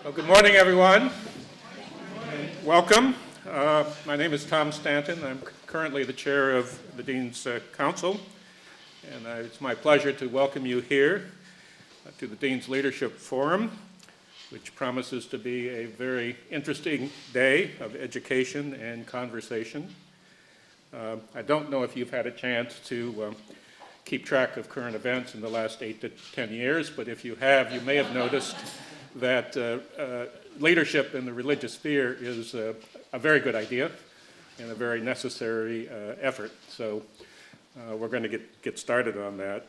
Well, good morning, everyone. Welcome. My name is Tom Stanton. I'm currently the chair of the Dean's Council, and it's my pleasure to welcome you here to the Dean's Leadership Forum, which promises to be a very interesting day of education and conversation. I don't know if you've had a chance to keep track of current events in the last 8 to 10 years, but if you have, you may have noticed that leadership in the religious sphere is a very good idea and a very necessary effort. So we're going to get started on that.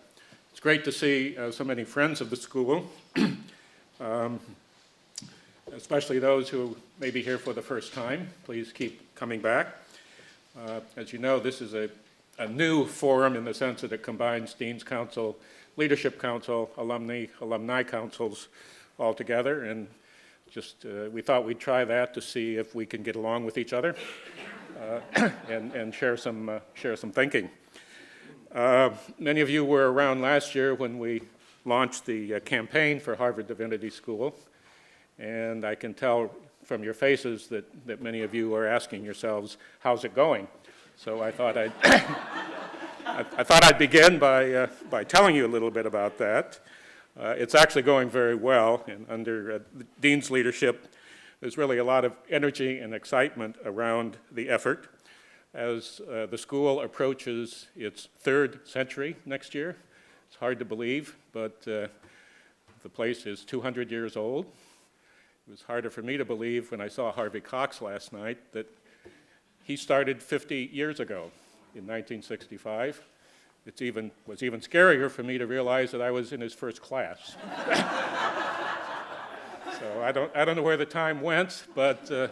It's great to see so many friends of the school, especially those who may be here for the first time. Please keep coming back. As you know, this is a new forum in the sense that it combines Dean's Council, Leadership Council, alumni councils all together, and just we thought we'd try that to see if we can get along with each other and share some thinking. Many of you were around last year when we launched the campaign for Harvard Divinity School, and I can tell from your faces that many of you are asking yourselves, how's it going? So I thought I'd begin by telling you a little bit about that. It's actually going very well, and under the Dean's leadership, there's really a lot of energy and excitement around the effort. As the school approaches its 3rd century next year, it's hard to believe, but the place is 200 years old. It was harder for me to believe when I saw Harvey Cox last night that he started 50 years ago in 1965. It was even scarier for me to realize that I was in his first class. So I don't know where the time went, but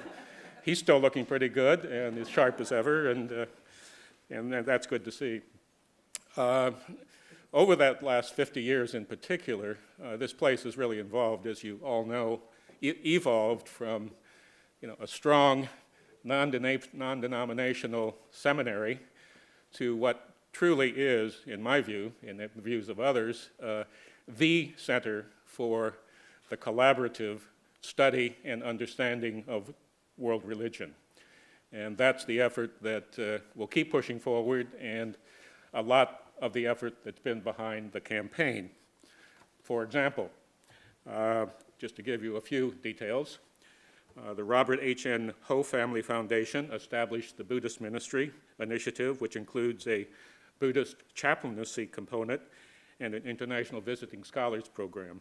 he's still looking pretty good and as sharp as ever, and that's good to see. Over that last 50 years in particular, this place has really evolved, as you all know, evolved from a strong non-denominational seminary to what truly is, in my view, and in the views of others, the center for the collaborative study and understanding of world religion. And that's the effort that we'll keep pushing forward, and a lot of the effort that's been behind the campaign. For example, just to give you a few details, the Robert H.N. Ho Family Foundation established the Buddhist Ministry Initiative, which includes a Buddhist chaplaincy component and an international visiting scholars program.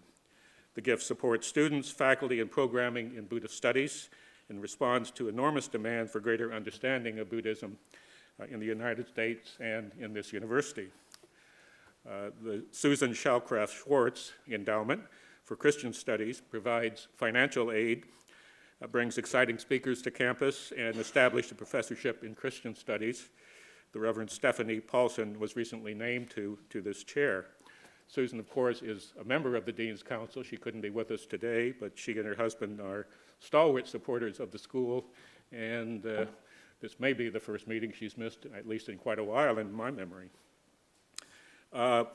The gift supports students, faculty, and programming in Buddhist studies and responds to enormous demand for greater understanding of Buddhism in the United States and in this university. The Susan Shallcraft Schwartz Endowment for Christian Studies provides financial aid, brings exciting speakers to campus, and established a professorship in Christian Studies. The Reverend Stephanie Paulson was recently named to this chair. Susan, of course, is a member of the Dean's Council. She couldn't be with us today, but she and her husband are stalwart supporters of the school, and this may be the first meeting she's missed, at least in quite a while in my memory.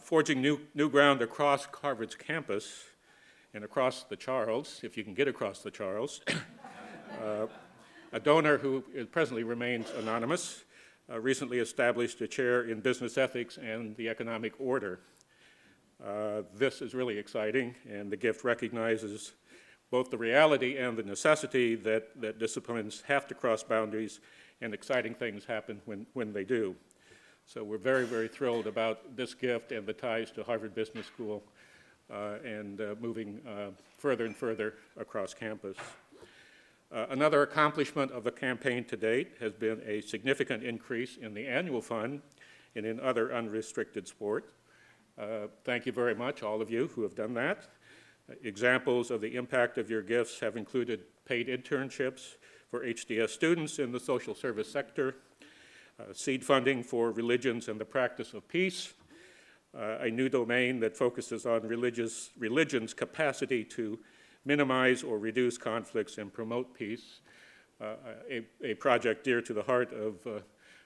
Forging new ground across Harvard's campus and across the Charles, if you can get across the Charles, a donor who presently remains anonymous recently established a chair in business ethics and the economic order. This is really exciting, and the gift recognizes both the reality and the necessity that disciplines have to cross boundaries, and exciting things happen when they do. So we're very, very thrilled about this gift and the ties to Harvard Business School and moving further and further across campus. Another accomplishment of the campaign to date has been a significant increase in the annual fund and in other unrestricted support. Thank you very much, all of you who have done that. Examples of the impact of your gifts have included paid internships for HDS students in the social service sector, seed funding for religions and the practice of peace, a new domain that focuses on religion's capacity to minimize or reduce conflicts and promote peace, a project dear to the heart of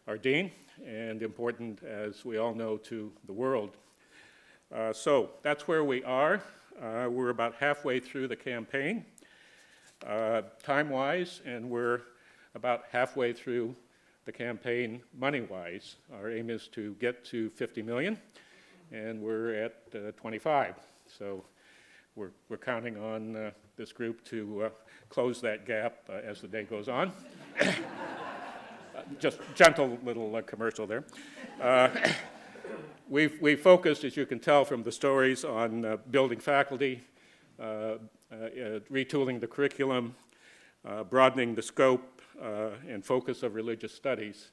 our dean and important, as we all know, to the world. So that's where we are. We're about halfway through the campaign. time-wise, and we're about halfway through the campaign money-wise. Our aim is to get to 50 million, and we're at 25. So we're counting on this group to close that gap as the day goes on. Just gentle little commercial there. We've focused, as you can tell from the stories, on building faculty, retooling the curriculum, broadening the scope and focus of religious studies.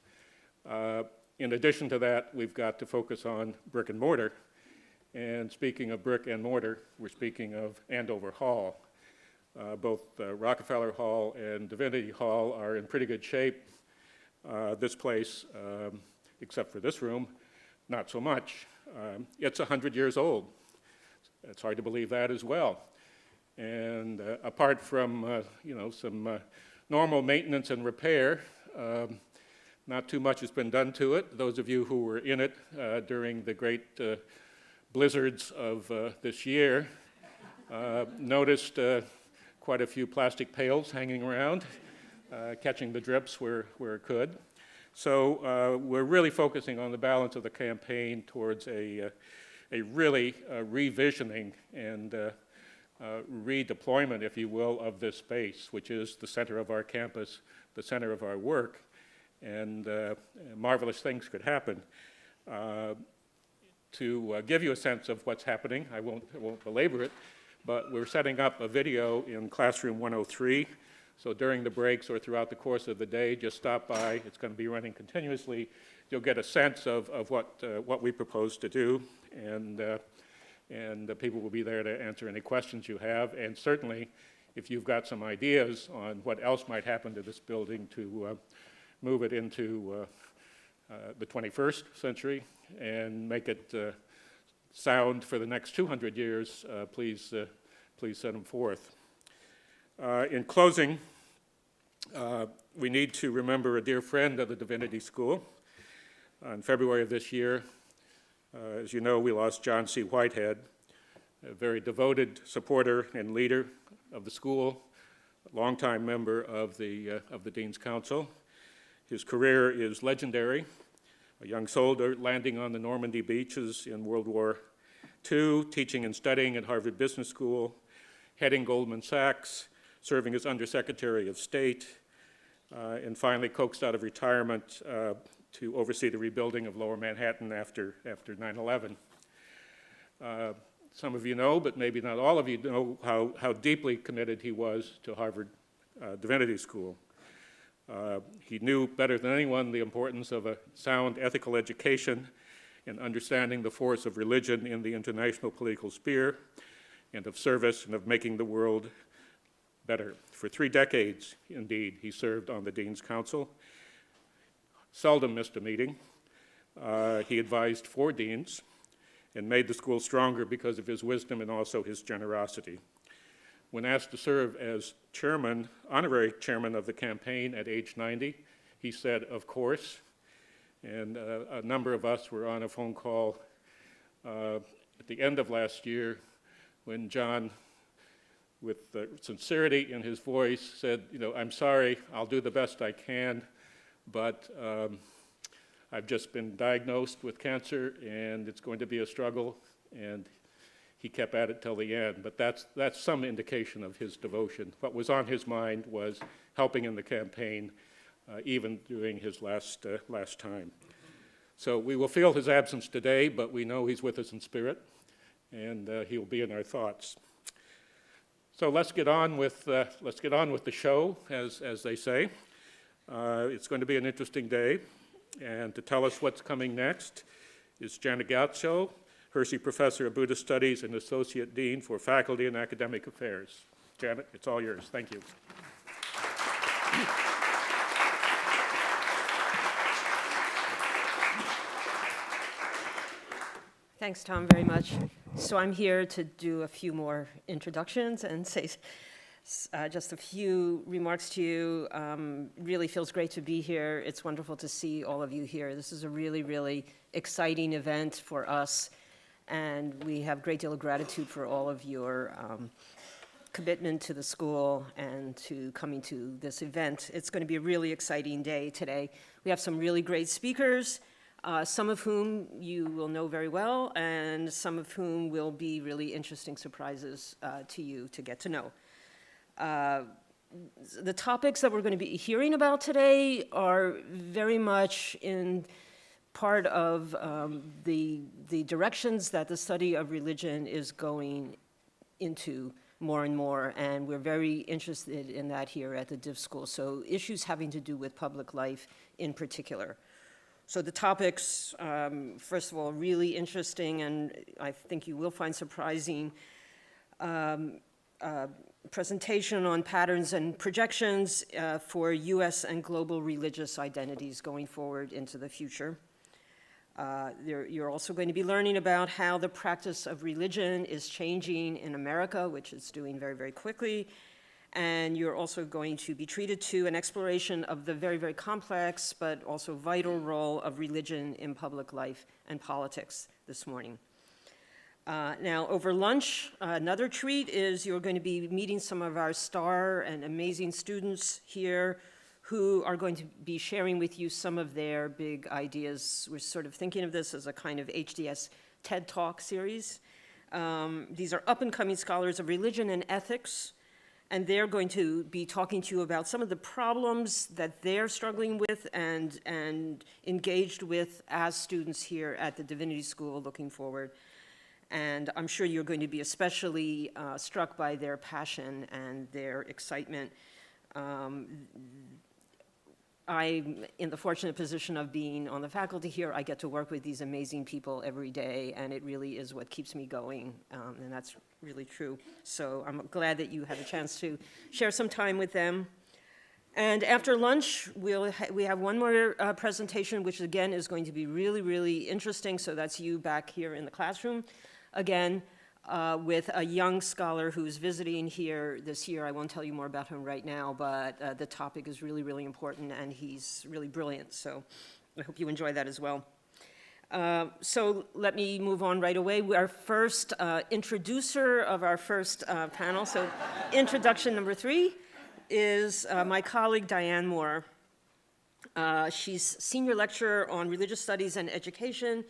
In addition to that, we've got to focus on brick and mortar. And speaking of brick and mortar, we're speaking of Andover Hall. Both Rockefeller Hall and Divinity Hall are in pretty good shape. This place, except for this room, not so much. It's 100 years old. It's hard to believe that as well. And apart from some normal maintenance and repair, not too much has been done to it. Those of you who were in it during the great blizzards of this year noticed quite a few plastic pails hanging around, catching the drips where it could. So we're really focusing on the balance of the campaign towards a really revisioning and redeployment, if you will, of this space, which is the center of our campus, the center of our work, and marvelous things could happen. To give you a sense of what's happening, I won't belabor it, but we're setting up a video in Classroom 103. So during the breaks or throughout the course of the day, just stop by. It's going to be running continuously. You'll get a sense of what we propose to do, and people will be there to answer any questions you have. And certainly, if you've got some ideas on what else might happen to this building to move it into the 21st century and make it sound for the next 200 years, please send them forth. In closing, we need to remember a dear friend of the Divinity School. In February of this year, as you know, we lost John C. Whitehead, a very devoted supporter and leader of the school, a longtime member of the Dean's Council. His career is legendary. A young soldier landing on the Normandy beaches in World War II, teaching and studying at Harvard Business School, heading Goldman Sachs, serving as Undersecretary of State, and finally coaxed out of retirement to oversee the rebuilding of Lower Manhattan after 9/11. Some of you know, but maybe not all of you know, how deeply committed he was to Harvard Divinity School. He knew better than anyone the importance of a sound ethical education and understanding the force of religion in the international political sphere, and of service and of making the world better. For 3 decades, indeed, he served on the Dean's Council, seldom missed a meeting. He advised 4 deans and made the school stronger because of his wisdom and also his generosity. When asked to serve as chairman, honorary chairman of the campaign at age 90, he said, "Of course." And a number of us were on a phone call at the end of last year when John, with sincerity in his voice, said, "I'm sorry, I'll do the best I can, but I've just been diagnosed with cancer, and it's going to be a struggle," and he kept at it till the end. But that's some indication of his devotion. What was on his mind was helping in the campaign, even during his last time. So we will feel his absence today, but we know he's with us in spirit, and he'll be in our thoughts. So let's get on with the show, as they say. It's going to be an interesting day, and to tell us what's coming next is Janet Gatso, Hershey Professor of Buddhist Studies and Associate Dean for Faculty and Academic Affairs. Janet, it's all yours. Thank you. Thanks, Tom, very much. So I'm here to do a few more introductions and say just a few remarks to you. Really feels great to be here. It's wonderful to see all of you here. This is a really, really exciting event for us, and we have a great deal of gratitude for all of your commitment to the school and to coming to this event. It's going to be a really exciting day today. We have some really great speakers, some of whom you will know very well, and some of whom will be really interesting surprises to you to get to know. The topics that we're going to be hearing about today are very much in part of the directions that the study of religion is going into more and more, and we're very interested in that here at the Div School. So issues having to do with public life in particular. So the topics, first of all, really interesting, and I think you will find surprising, presentation on patterns and projections for U.S. and global religious identities going forward into the future. You're also going to be learning about how the practice of religion is changing in America, which is doing very, very quickly. And you're also going to be treated to an exploration of the very, very complex but also vital role of religion in public life and politics this morning. Now, over lunch, another treat is you're going to be meeting some of our star and amazing students here who are going to be sharing with you some of their big ideas. We're sort of thinking of this as a kind of HDS TED Talk series. These are up-and-coming scholars of religion and ethics, and they're going to be talking to you about some of the problems that they're struggling with and engaged with as students here at the Divinity School looking forward. And I'm sure you're going to be especially struck by their passion and their excitement. I'm in the fortunate position of being on the faculty here. I get to work with these amazing people every day, and it really is what keeps me going, and that's really true. So I'm glad that you had a chance to share some time with them. And after lunch, we have one more presentation, which again is going to be really, really interesting. So that's you back here in the classroom. Again, with a young scholar who's visiting here this year. I won't tell you more about him right now, but the topic is really, really important, and he's really brilliant. So I hope you enjoy that as well. So let me move on right away. Our first introducer of our first panel, so introduction number 3, is my colleague Diane Moore. She's senior lecturer on religious studies and education,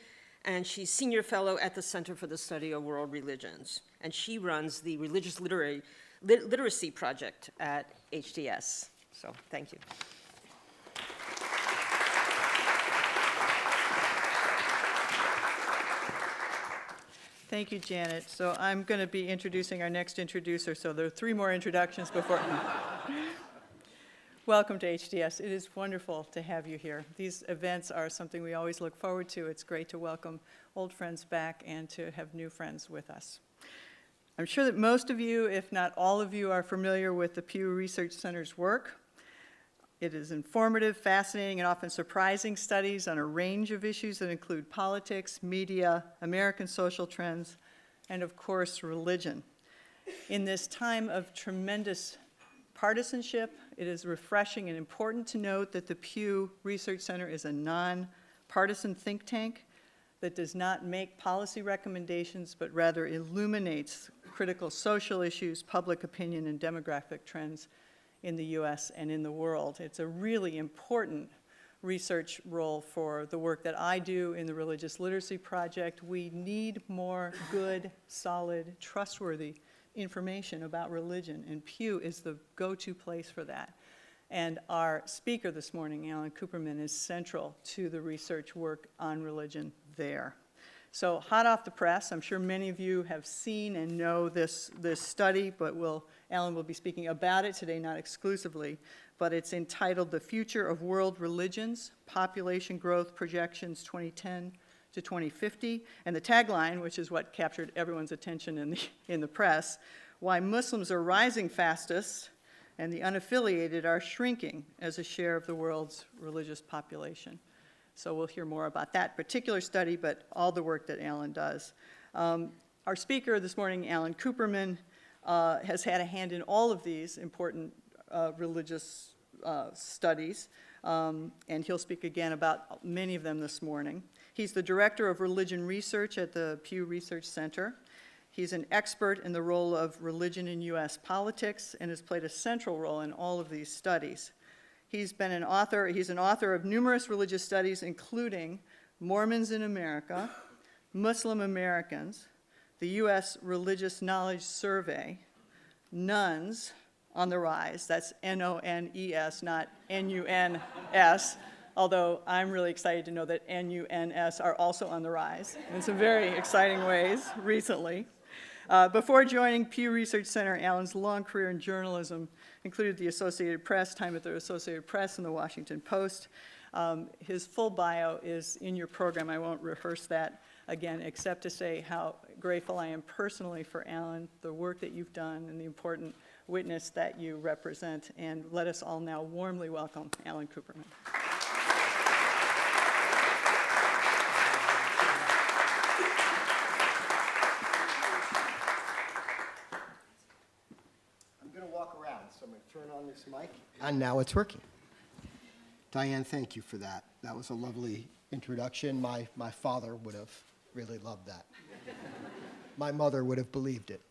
and she's senior fellow at the Center for the Study of World Religions. And she runs the Religious Literacy Project at HDS. So thank you. Thank you, Janet. So I'm going to be introducing our next introducer. So there are 3 more introductions before. Welcome to HDS. It is wonderful to have you here. These events are something we always look forward to. It's great to welcome old friends back and to have new friends with us. I'm sure that most of you, if not all of you, are familiar with the Pew Research Center's work. It is informative, fascinating, and often surprising studies on a range of issues that include politics, media, American social trends, and of course, religion. In this time of tremendous partisanship, it is refreshing and important to note that the Pew Research Center is a non-partisan think tank that does not make policy recommendations, but rather illuminates critical social issues, public opinion, and demographic trends in the US and in the world. It's a really important research role for the work that I do in the Religious Literacy Project. We need more good, solid, trustworthy information about religion, and Pew is the go-to place for that. And our speaker this morning, Alan Cooperman, is central to the research work on religion there. So hot off the press, I'm sure many of you have seen and know this study, but Alan will be speaking about it today, not exclusively, but it's entitled The Future of World Religions, Population Growth Projections 2010 to 2050, and the tagline, which is what captured everyone's attention in the press, Why Muslims Are Rising Fastest and the Unaffiliated Are Shrinking as a Share of the World's Religious Population. So we'll hear more about that particular study, but all the work that Alan does. Our speaker this morning, Alan Cooperman, has had a hand in all of these important religious studies, and he'll speak again about many of them this morning. He's the Director of Religion Research at the Pew Research Center. He's an expert in the role of religion in U.S. politics and has played a central role in all of these studies. He's an author of numerous religious studies, including Mormons in America, Muslim Americans, the U.S. Religious Knowledge Survey, Nuns on the Rise, that's N-O-N-E-S, not N-U-N-S, although I'm really excited to know that N-U-N-S are also on the rise in some very exciting ways recently. Before joining Pew Research Center, Alan's long career in journalism included the Associated Press, time at the Associated Press and the Washington Post. His full bio is in your program. I won't rehearse that again, except to say how grateful I am personally for Alan, the work that you've done, and the important witness that you represent. And let us all now warmly welcome Alan Cooperman. So I'm going to turn on this mic. And now it's working. Diane, thank you for that. That was a lovely introduction. My father would have really loved that. My mother would have believed it.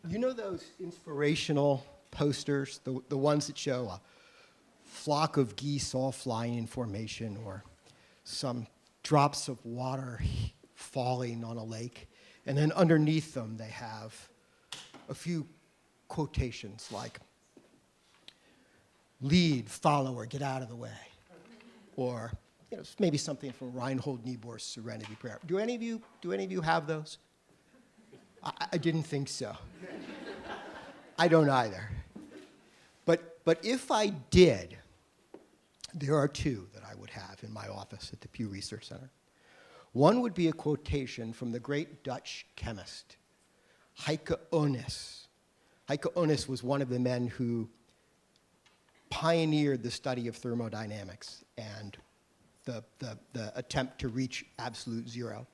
You know those inspirational posters, the ones that show a flock of geese all flying in formation, or some drops of water falling on a lake? And then underneath them, they have a few quotations like, lead, follow, or get out of the way. Or maybe something from Reinhold Niebuhr's Serenity Prayer. Do any of you have those? I didn't think so. I don't either. But if I did, there are two that I would have in my office at the Pew Research Center. One would be a quotation from the great Dutch chemist, Heike Onis. Heike Onis was one of the men who pioneered the study of thermodynamics and the attempt to reach absolute zero.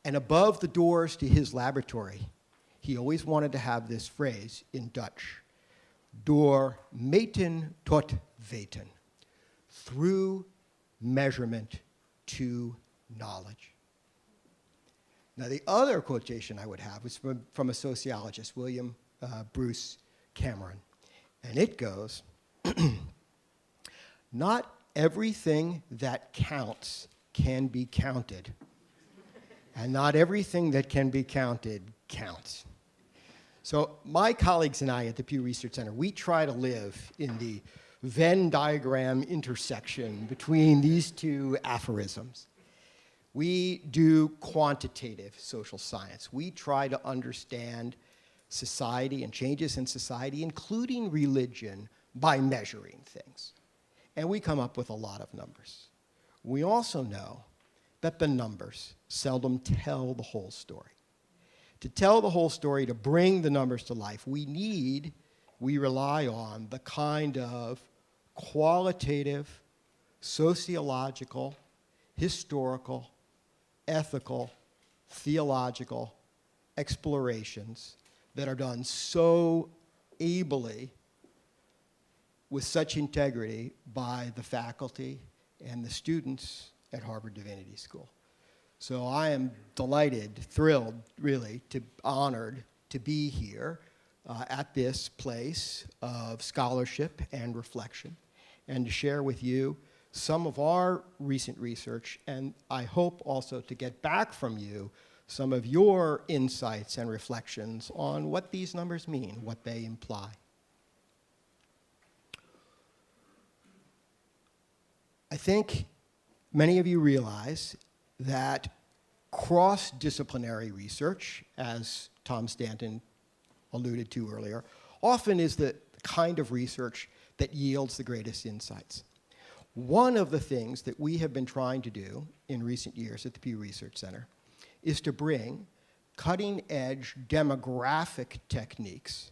And above the doors to his laboratory, he always wanted to have this phrase in Dutch, door meten tot weten, through measurement to knowledge. Now, the other quotation I would have was from a sociologist, William Bruce Cameron. And it goes, not everything that counts can be counted, and not everything that can be counted counts. So my colleagues and I at the Pew Research Center, we try to live in the Venn diagram intersection between these two aphorisms. We do quantitative social science. We try to understand society and changes in society, including religion, by measuring things. And we come up with a lot of numbers. We also know that the numbers seldom tell the whole story. To tell the whole story, to bring the numbers to life, we rely on the kind of qualitative, sociological, historical, ethical, theological explorations that are done so ably, with such integrity, by the faculty and the students at Harvard Divinity School. So I am delighted, thrilled, really, honored to be here at this place of scholarship and reflection, and to share with you some of our recent research, and I hope also to get back from you some of your insights and reflections on what these numbers mean, what they imply. I think many of you realize that cross-disciplinary research, as Tom Stanton alluded to earlier, often is the kind of research that yields the greatest insights. One of the things that we have been trying to do in recent years at the Pew Research Center is to bring cutting-edge demographic techniques,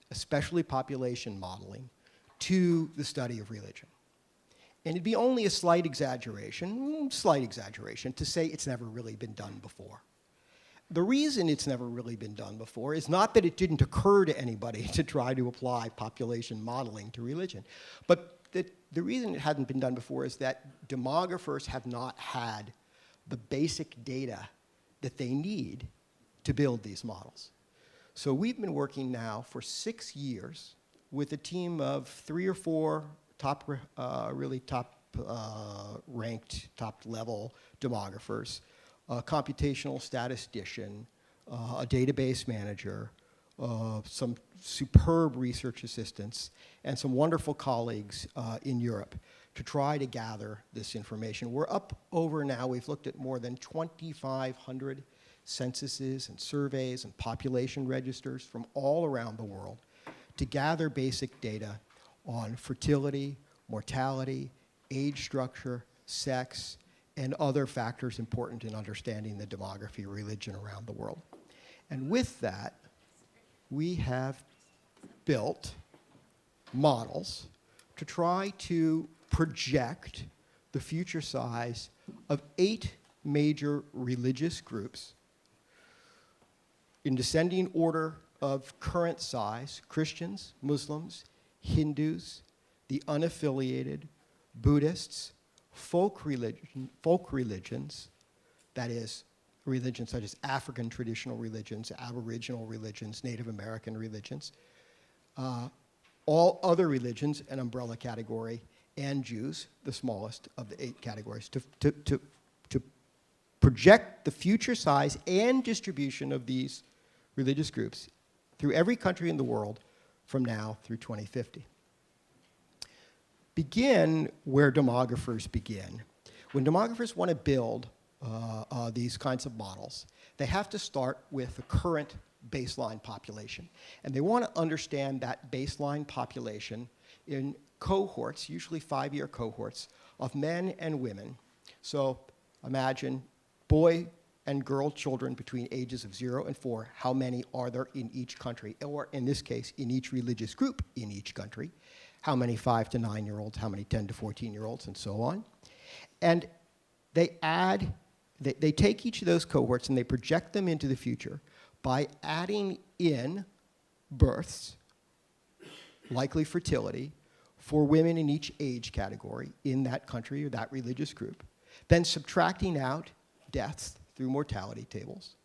especially population modeling, to the study of religion. And it'd be only a slight exaggeration to say it's never really been done before. The reason it's never really been done before is not that it didn't occur to anybody to try to apply population modeling to religion, but the reason it hadn't been done before is that demographers have not had the basic data that they need to build these models. So we've been working now for 6 years with a team of 3 or 4 really top ranked, top-level demographers, a computational statistician, a database manager, some superb research assistants, and some wonderful colleagues in Europe to try to gather this information. We're up over now, we've looked at more than 2,500 censuses and surveys and population registers from all around the world to gather basic data on fertility, mortality, age structure, sex, and other factors important in understanding the demography of religion around the world. And with that, we have built models to try to project the future size of 8 major religious groups in descending order of current size: Christians, Muslims, Hindus, the unaffiliated, Buddhists, folk religions, that is, religions such as African traditional religions, Aboriginal religions, Native American religions, all other religions, an umbrella category, and Jews, the smallest of the 8 categories, to project the future size and distribution of these religious groups through every country in the world from now through 2050. Begin where demographers begin. When demographers want to build these kinds of models, they have to start with the current baseline population. And they want to understand that baseline population in cohorts, usually 5-year cohorts, of men and women. So imagine boy and girl children between ages of 0 and 4, how many are there in each country, or in this case, in each religious group in each country, how many 5 to 9-year-olds, how many 10 to 14-year-olds, and so on. And they take each of those cohorts and they project them into the future by adding in births, likely fertility, for women in each age category in that country or that religious group, then subtracting out deaths through mortality tables,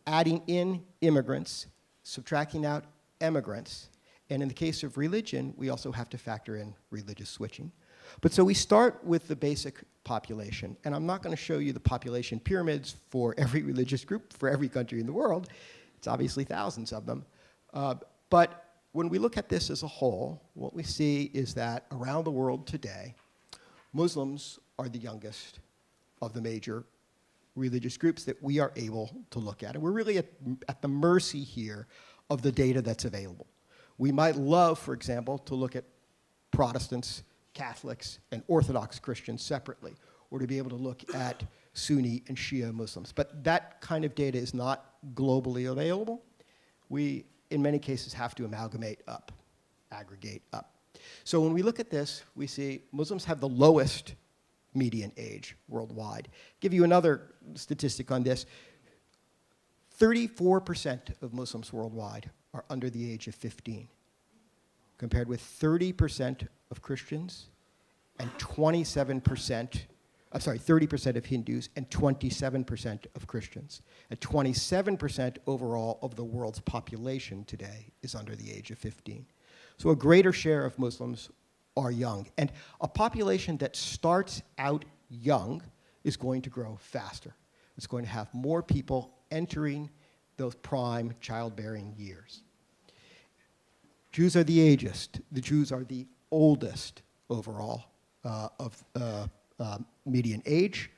adding in immigrants, subtracting out emigrants, and in the case of religion, we also have to factor in religious switching. But so we start with the basic population, and I'm not going to show you the population pyramids for every religious group, for every country in the world. It's obviously thousands of them. But when we look at this as a whole, what we see is that around the world today, Muslims are the youngest of the major religious groups that we are able to look at. And we're really at the mercy here of the data that's available. We might love, for example, to look at Protestants, Catholics, and Orthodox Christians separately, or to be able to look at Sunni and Shia Muslims. But that kind of data is not globally available. We, in many cases, have to amalgamate up, aggregate up. So when we look at this, we see Muslims have the lowest median age worldwide. Give you another statistic on this. 34% of Muslims worldwide are under the age of 15, compared with 30% of Christians and 30% of Hindus and 27% of Christians. And 27% overall of the world's population today is under the age of 15. So a greater share of Muslims are young. And a population that starts out young is going to grow faster. It's going to have more people entering those prime childbearing years. Jews are the ageist. The Jews are the oldest overall of median age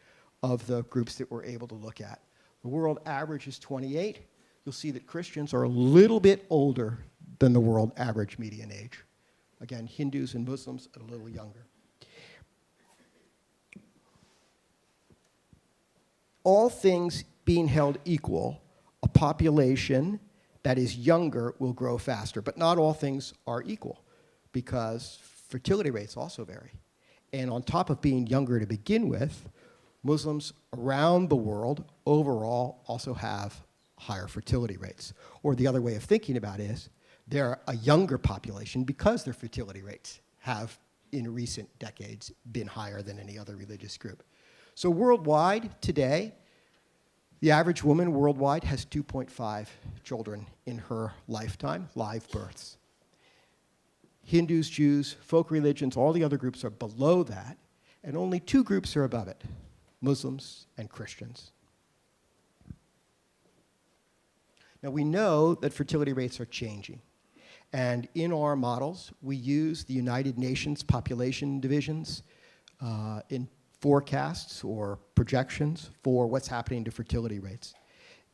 of the groups that we're able to look at. The world average is 28. You'll see that Christians are a little bit older than the world average median age. Again, Hindus and Muslims are a little younger. All things being held equal, a population that is younger will grow faster. But not all things are equal, because fertility rates also vary. And on top of being younger to begin with, Muslims around the world overall also have higher fertility rates. Or the other way of thinking about it is, they're a younger population because their fertility rates have in recent decades been higher than any other religious group. So worldwide today, the average woman worldwide has 2.5 children in her lifetime, live births. Hindus, Jews, folk religions, all the other groups are below that, and only 2 groups are above it, Muslims and Christians. Now we know that fertility rates are changing. And in our models, we use the United Nations population divisions in forecasts or projections for what's happening to fertility rates.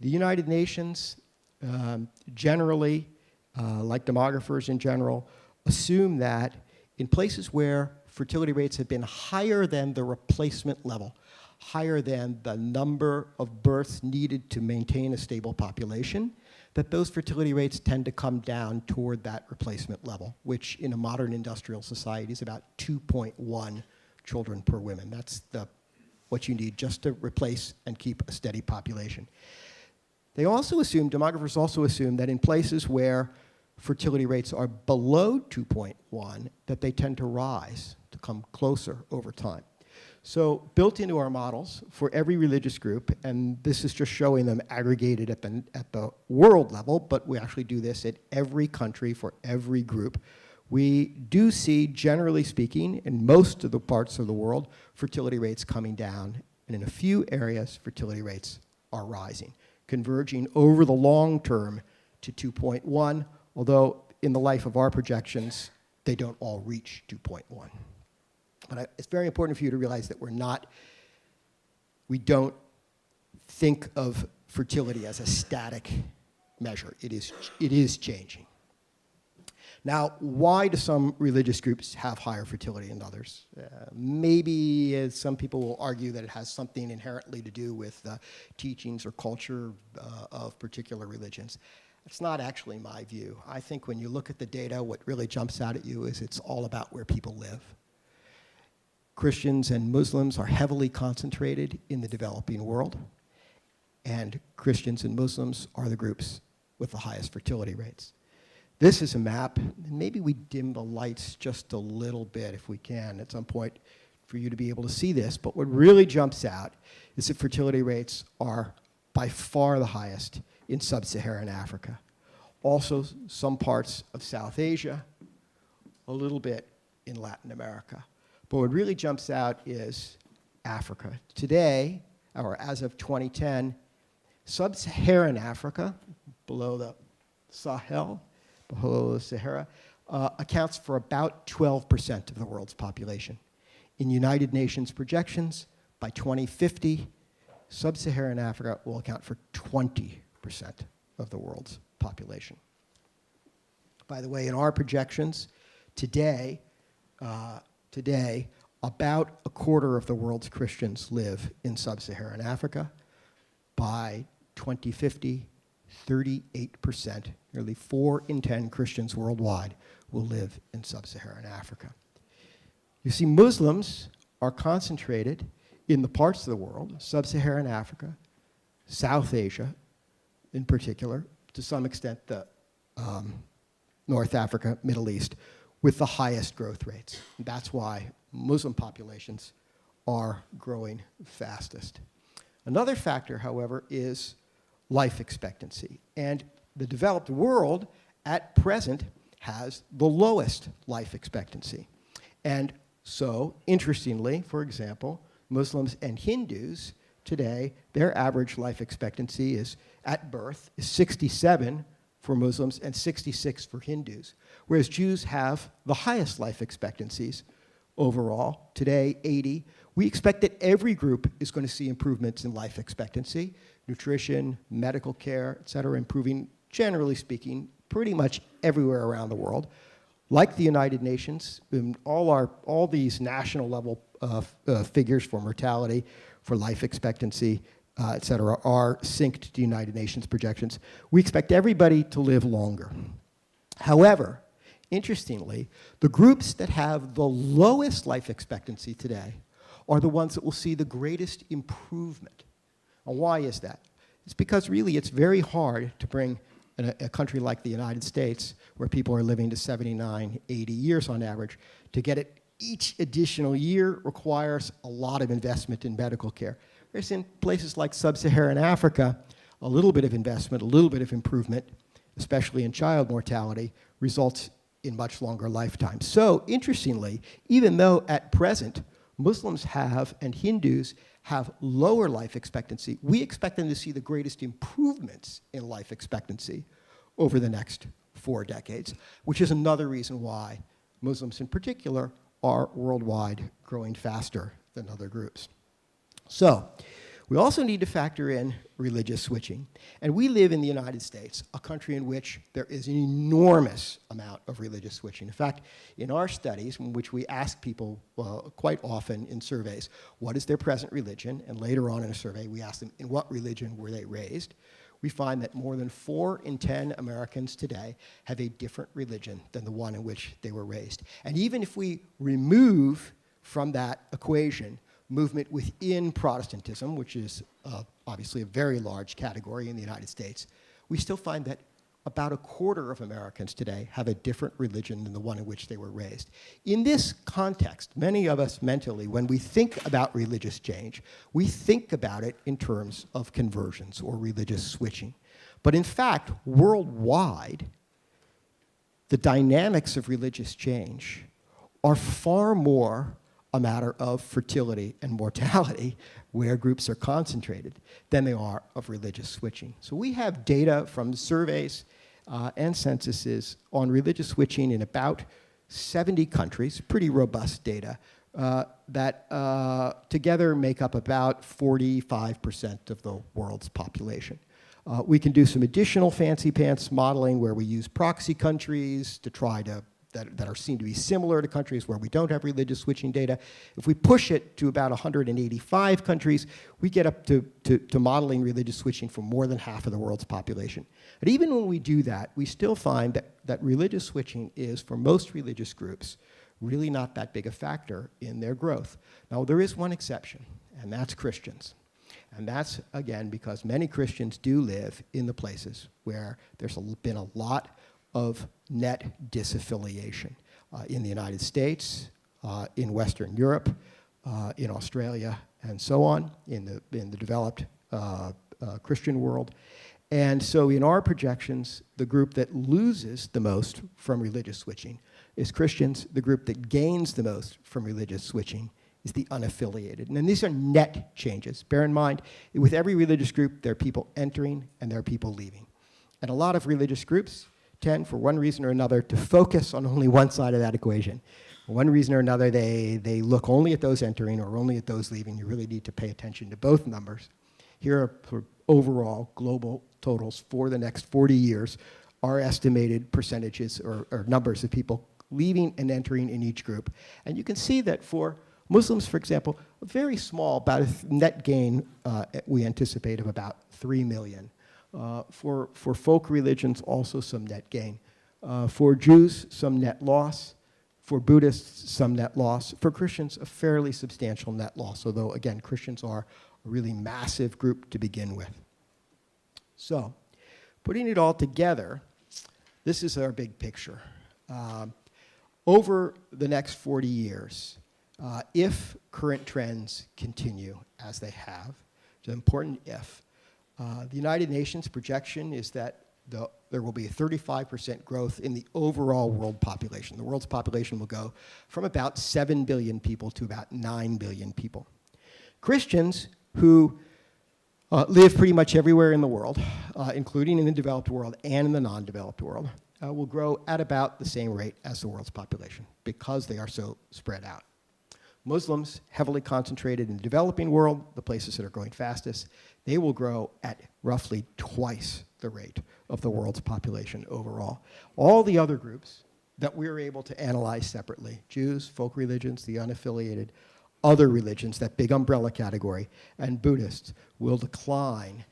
The United Nations generally, like demographers in general, assume that in places where fertility rates have been higher than the replacement level, higher than the number of births needed to maintain a stable population, that those fertility rates tend to come down toward that replacement level, which in a modern industrial society is about 2.1 children per woman. That's what you need just to replace and keep a steady population. They also assume, demographers also assume, that in places where fertility rates are below 2.1, that they tend to rise, to come closer over time. So built into our models for every religious group, and this is just showing them aggregated at the world level, but we actually do this at every country for every group, we do see, generally speaking, in most of the parts of the world, fertility rates coming down, and in a few areas, fertility rates are rising, converging over the long term to 2.1, although in the life of our projections, they don't all reach 2.1. But it's very important for you to realize that we don't think of fertility as a static measure. It is changing. Now, why do some religious groups have higher fertility than others? Maybe some people will argue that it has something inherently to do with the teachings or culture of particular religions. That's not actually my view. I think when you look at the data, what really jumps out at you is it's all about where people live. Christians and Muslims are heavily concentrated in the developing world, and Christians and Muslims are the groups with the highest fertility rates. This is a map, and maybe we dim the lights just a little bit if we can at some point for you to be able to see this, but what really jumps out is that fertility rates are by far the highest in sub-Saharan Africa. Also, some parts of South Asia, a little bit in Latin America. But what really jumps out is Africa. Today, or as of 2010, sub-Saharan Africa, below the Sahel, below the Sahara, accounts for about 12% of the world's population. In United Nations projections, by 2050, sub-Saharan Africa will account for 20% of the world's population. By the way, in our projections, today, about a quarter of the world's Christians live in sub-Saharan Africa. By 2050, 38%, nearly 4 in 10 Christians worldwide will live in sub-Saharan Africa. You see, Muslims are concentrated in the parts of the world, sub-Saharan Africa, South Asia in particular, to some extent the North Africa, Middle East, with the highest growth rates. That's why Muslim populations are growing fastest. Another factor, however, is life expectancy. And the developed world at present has the lowest life expectancy. And so, interestingly, for example, Muslims and Hindus today, their average life expectancy is, at birth, is 67 for Muslims and 66 for Hindus, whereas Jews have the highest life expectancies overall, today 80. We expect that every group is going to see improvements in life expectancy, nutrition, medical care, et cetera, improving, generally speaking, pretty much everywhere around the world. Like the United Nations, all these national level figures for mortality, for life expectancy, et cetera, are synced to the United Nations projections. We expect everybody to live longer. However, interestingly, the groups that have the lowest life expectancy today are the ones that will see the greatest improvement. And why is that? It's because really it's very hard to bring a country like the United States, where people are living to 79, 80 years on average, to get it each additional year requires a lot of investment in medical care. Whereas in places like sub-Saharan Africa, a little bit of investment, a little bit of improvement, especially in child mortality, results in much longer lifetimes. So interestingly, even though at present Muslims have and Hindus have lower life expectancy, we expect them to see the greatest improvements in life expectancy over the next 4 decades, which is another reason why Muslims in particular are worldwide growing faster than other groups. So we also need to factor in religious switching. And we live in the United States, a country in which there is an enormous amount of religious switching. In fact, in our studies, in which we ask people quite often in surveys, what is their present religion? And later on in a survey, we ask them, in what religion were they raised? We find that more than 4 in 10 Americans today have a different religion than the one in which they were raised. And even if we remove from that equation movement within Protestantism, which is obviously a very large category in the United States, we still find that about 1/4 of Americans today have a different religion than the one in which they were raised. In this context, many of us mentally, when we think about religious change, we think about it in terms of conversions or religious switching. But in fact, worldwide, the dynamics of religious change are far more a matter of fertility and mortality, where groups are concentrated, than they are of religious switching. So we have data from surveys and censuses on religious switching in about 70 countries, pretty robust data, that together make up about 45% of the world's population. We can do some additional fancy pants modeling where we use proxy countries to try to that are seen to be similar to countries where we don't have religious switching data. If we push it to about 185 countries, we get up to modeling religious switching for more than half of the world's population. But even when we do that, we still find that religious switching is, for most religious groups, really not that big a factor in their growth. Now, there is one exception, and that's Christians. And that's, again, because many Christians do live in the places where there's been a lot of net disaffiliation in the United States, in Western Europe, in Australia, and so on, in the developed Christian world. And so in our projections, the group that loses the most from religious switching is Christians. The group that gains the most from religious switching is the unaffiliated. And these are net changes. Bear in mind, with every religious group, there are people entering and there are people leaving. And a lot of religious groups tend, for one reason or another, to focus on only one side of that equation. For one reason or another, they look only at those entering or only at those leaving. You really need to pay attention to both numbers. Here are overall global totals for the next 40 years, our estimated percentages or numbers of people leaving and entering in each group. And you can see that for Muslims, for example, a very small, about a net gain we anticipate of about 3 million. For folk religions, also some net gain. For Jews, some net loss. For Buddhists, some net loss. For Christians, a fairly substantial net loss, although, again, Christians are a really massive group to begin with. So, putting it all together, this is our big picture. Over the next 40 years, if current trends continue as they have, it's an important if, the United Nations projection is that there will be a 35% growth in the overall world population. The world's population will go from about 7 billion people to about 9 billion people. Christians who live pretty much everywhere in the world, including in the developed world and in the non-developed world, will grow at about the same rate as the world's population because they are so spread out. Muslims, heavily concentrated in the developing world, the places that are growing fastest, they will grow at roughly twice the rate of the world's population overall. All the other groups that we're able to analyze separately, Jews, folk religions, the unaffiliated, other religions, that big umbrella category, and Buddhists, will decline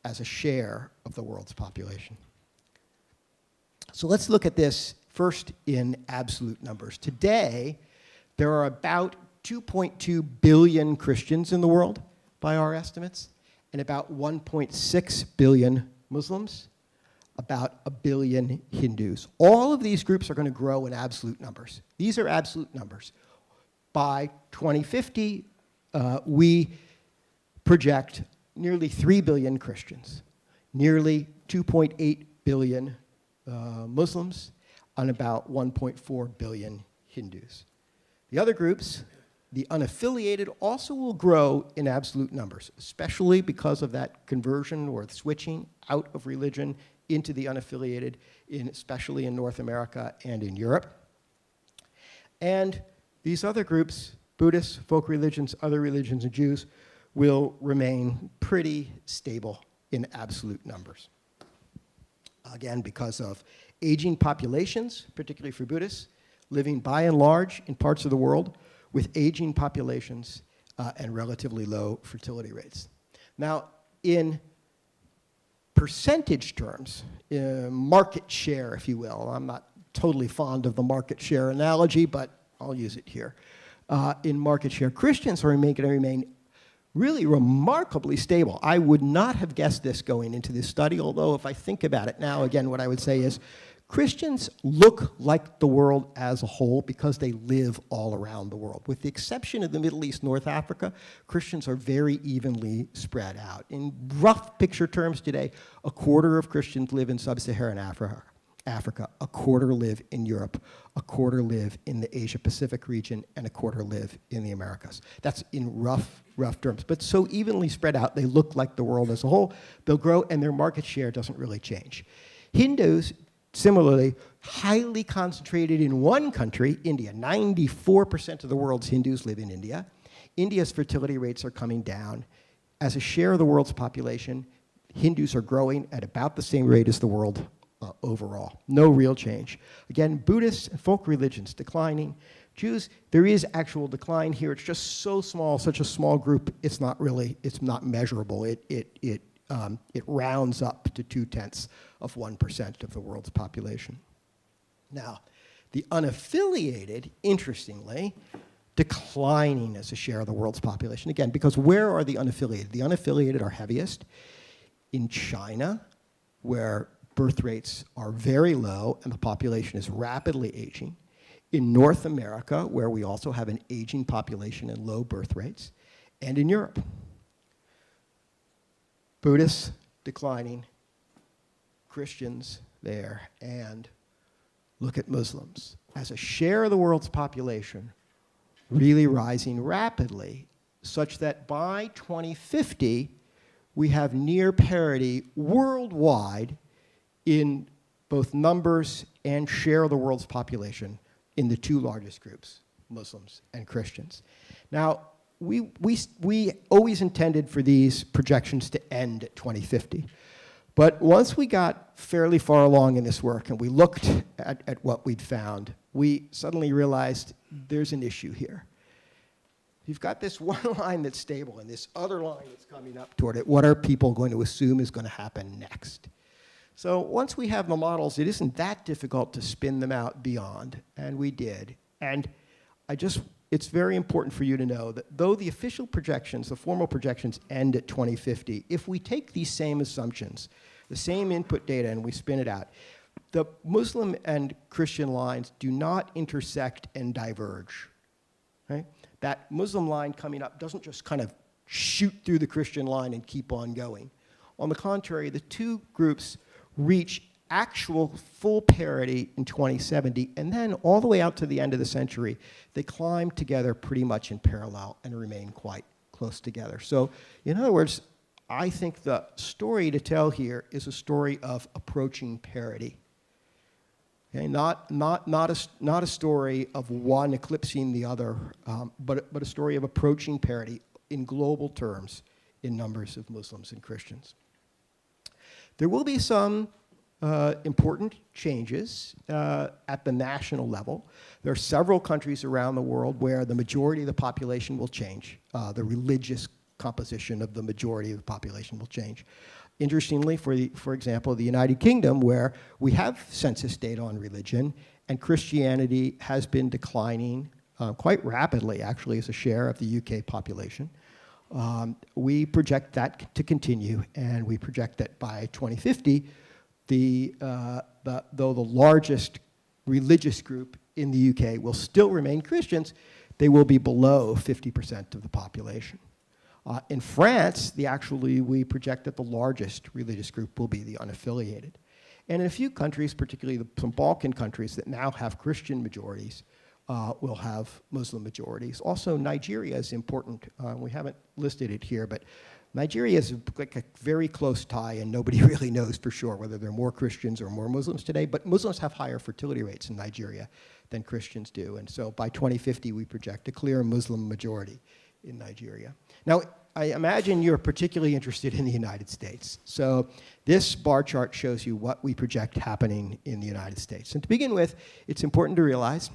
as a share of the world's population. So let's look at this first in absolute numbers. Today, there are about 2.2 billion Christians in the world, by our estimates, and about 1.6 billion Muslims, about 1 billion Hindus. All of these groups are going to grow in absolute numbers. These are absolute numbers. by 2050, we project nearly 3 billion Christians, nearly 2.8 billion Muslims, and about 1.4 billion Hindus. The other groups, the unaffiliated, also will grow in absolute numbers, especially because of that conversion or switching out of religion into the unaffiliated, especially in North America and in Europe. And these other groups, Buddhists, folk religions, other religions, and Jews, will remain pretty stable in absolute numbers. Again, because of aging populations, particularly for Buddhists, living by and large in parts of the world with aging populations and relatively low fertility rates. Now, in percentage terms, market share, if you will, I'm not totally fond of the market share analogy, but I'll use it here. In market share, Christians are going to remain really remarkably stable. I would not have guessed this going into this study, although if I think about it now, again, what I would say is Christians look like the world as a whole because they live all around the world. With the exception of the Middle East, North Africa, Christians are very evenly spread out. In rough picture terms today, a quarter of Christians live in sub-Saharan Africa, a quarter live in Europe, a quarter live in the Asia-Pacific region, and a quarter live in the Americas. That's in rough terms, but so evenly spread out, they look like the world as a whole. They'll grow, and their market share doesn't really change. Hindus, similarly, highly concentrated in one country, India. 94% of the world's Hindus live in India. India's fertility rates are coming down. As a share of the world's population, Hindus are growing at about the same rate as the world overall. No real change. Again, Buddhists and folk religions declining. Jews, there is actual decline here. It's just so small, such a small group, it's not measurable. It rounds up to 0.2% of the world's population. Now, the unaffiliated, interestingly, declining as a share of the world's population. Again, because where are the unaffiliated? The unaffiliated are heaviest in China, where birth rates are very low and the population is rapidly aging. In North America, where we also have an aging population and low birth rates, and in Europe. Buddhists declining, Christians there, and look at Muslims. As a share of the world's population, really rising rapidly, such that by 2050, we have near parity worldwide in both numbers and share of the world's population in the two largest groups, Muslims and Christians. Now, we always intended for these projections to end at 2050. But once we got fairly far along in this work and we looked at what we'd found, we suddenly realized there's an issue here. You've got this one line that's stable and this other line that's coming up toward it. What are people going to assume is going to happen next? So once we have the models, it isn't that difficult to spin them out beyond, and we did. And it's very important for you to know that though the official projections, the formal projections, end at 2050, if we take these same assumptions, the same input data, and we spin it out, the Muslim and Christian lines do not intersect and diverge. Right? That Muslim line coming up doesn't just kind of shoot through the Christian line and keep on going. On the contrary, the two groups reach actual full parity in 2070, and then all the way out to the end of the century, they climb together pretty much in parallel and remain quite close together. So, in other words, I think the story to tell here is a story of approaching parity. Okay? Not a story of one eclipsing the other, but a story of approaching parity in global terms in numbers of Muslims and Christians. There will be some important changes at the national level. There are several countries around the world where the majority of the population will change. The religious composition of the majority of the population will change. Interestingly, for example, the United Kingdom, where we have census data on religion, and Christianity has been declining quite rapidly, actually, as a share of the UK population. We project that to continue, and we project that by 2050, though the largest religious group in the UK will still remain Christians, they will be below 50% of the population. In France, we project that the largest religious group will be the unaffiliated. And in a few countries, particularly some Balkan countries that now have Christian majorities, will have Muslim majorities. Also, Nigeria is important. We haven't listed it here, but Nigeria is like a very close tie, and nobody really knows for sure whether there are more Christians or more Muslims today, but Muslims have higher fertility rates in Nigeria than Christians do. And so by 2050, we project a clear Muslim majority in Nigeria. Now, I imagine you're particularly interested in the United States. So this bar chart shows you what we project happening in the United States. And to begin with, it's important to realize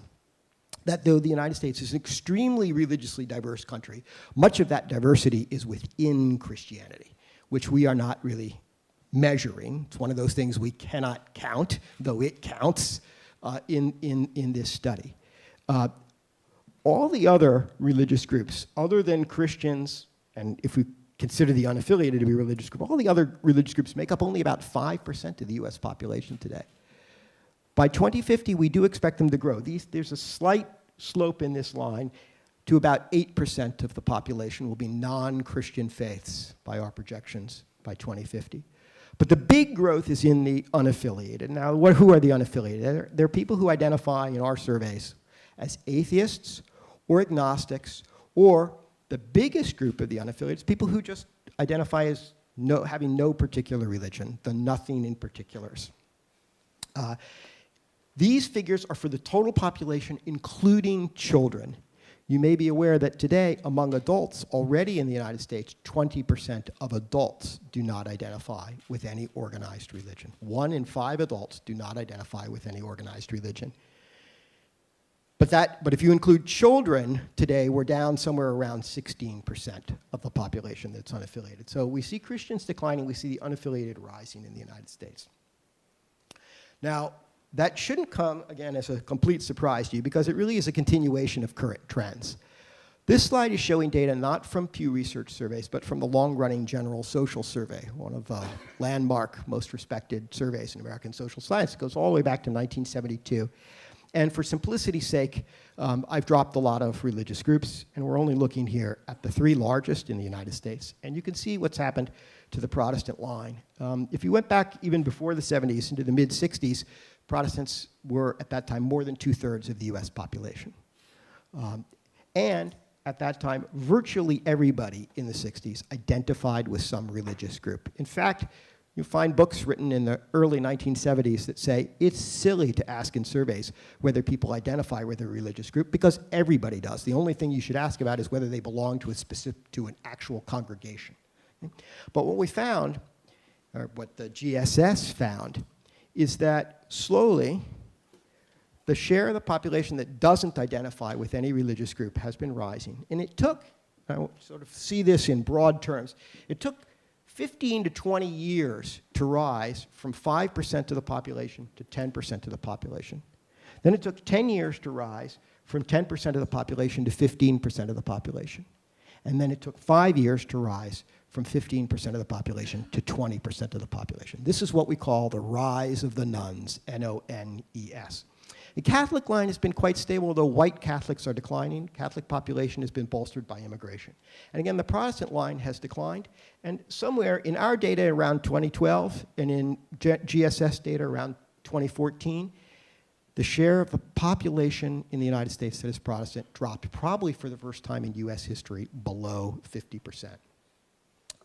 that though the United States is an extremely religiously diverse country, much of that diversity is within Christianity, which we are not really measuring. It's one of those things we cannot count, though it counts in this study. All the other religious groups, other than Christians, and if we consider the unaffiliated to be a religious group, all the other religious groups make up only about 5% of the US population today. By 2050, we do expect them to grow. There's a slight slope in this line to about 8% of the population will be non-Christian faiths by our projections by 2050. But the big growth is in the unaffiliated. Now, who are the unaffiliated? They're people who identify in our surveys as atheists or agnostics, or the biggest group of the unaffiliated is people who just identify as having no particular religion, the nothing in particulars. These figures are for the total population, including children. You may be aware that today, among adults, already in the United States, 20% of adults do not identify with any organized religion. 1 in 5 adults do not identify with any organized religion. But if you include children, today we're down somewhere around 16% of the population that's unaffiliated. So we see Christians declining, we see the unaffiliated rising in the United States. Now, that shouldn't come, again, as a complete surprise to you, because it really is a continuation of current trends. This slide is showing data not from Pew Research surveys, but from the long-running General Social Survey, one of the landmark, most respected surveys in American social science. It goes all the way back to 1972. And for simplicity's sake, I've dropped a lot of religious groups, and we're only looking here at the 3 largest in the United States. And you can see what's happened to the Protestant line. If you went back even before the 70s into the mid-60s, Protestants were, at that time, more than 2/3 of the US population. And at that time, virtually everybody in the 60s identified with some religious group. In fact, you find books written in the early 1970s that say it's silly to ask in surveys whether people identify with a religious group, because everybody does. The only thing you should ask about is whether they belong to an actual congregation. But what we found, or what the GSS found, is that slowly the share of the population that doesn't identify with any religious group has been rising. And it took, I sort of see this in broad terms, it took 15 to 20 years to rise from 5% of the population to 10% of the population. Then it took 10 years to rise from 10% of the population to 15% of the population. And then it took 5 years to rise from 15% of the population to 20% of the population. This is what we call the rise of the nones, N-O-N-E-S. The Catholic line has been quite stable, although white Catholics are declining. Catholic population has been bolstered by immigration. And again, the Protestant line has declined. And somewhere in our data around 2012 and in GSS data around 2014, the share of the population in the United States that is Protestant dropped, probably for the first time in US history, below 50%.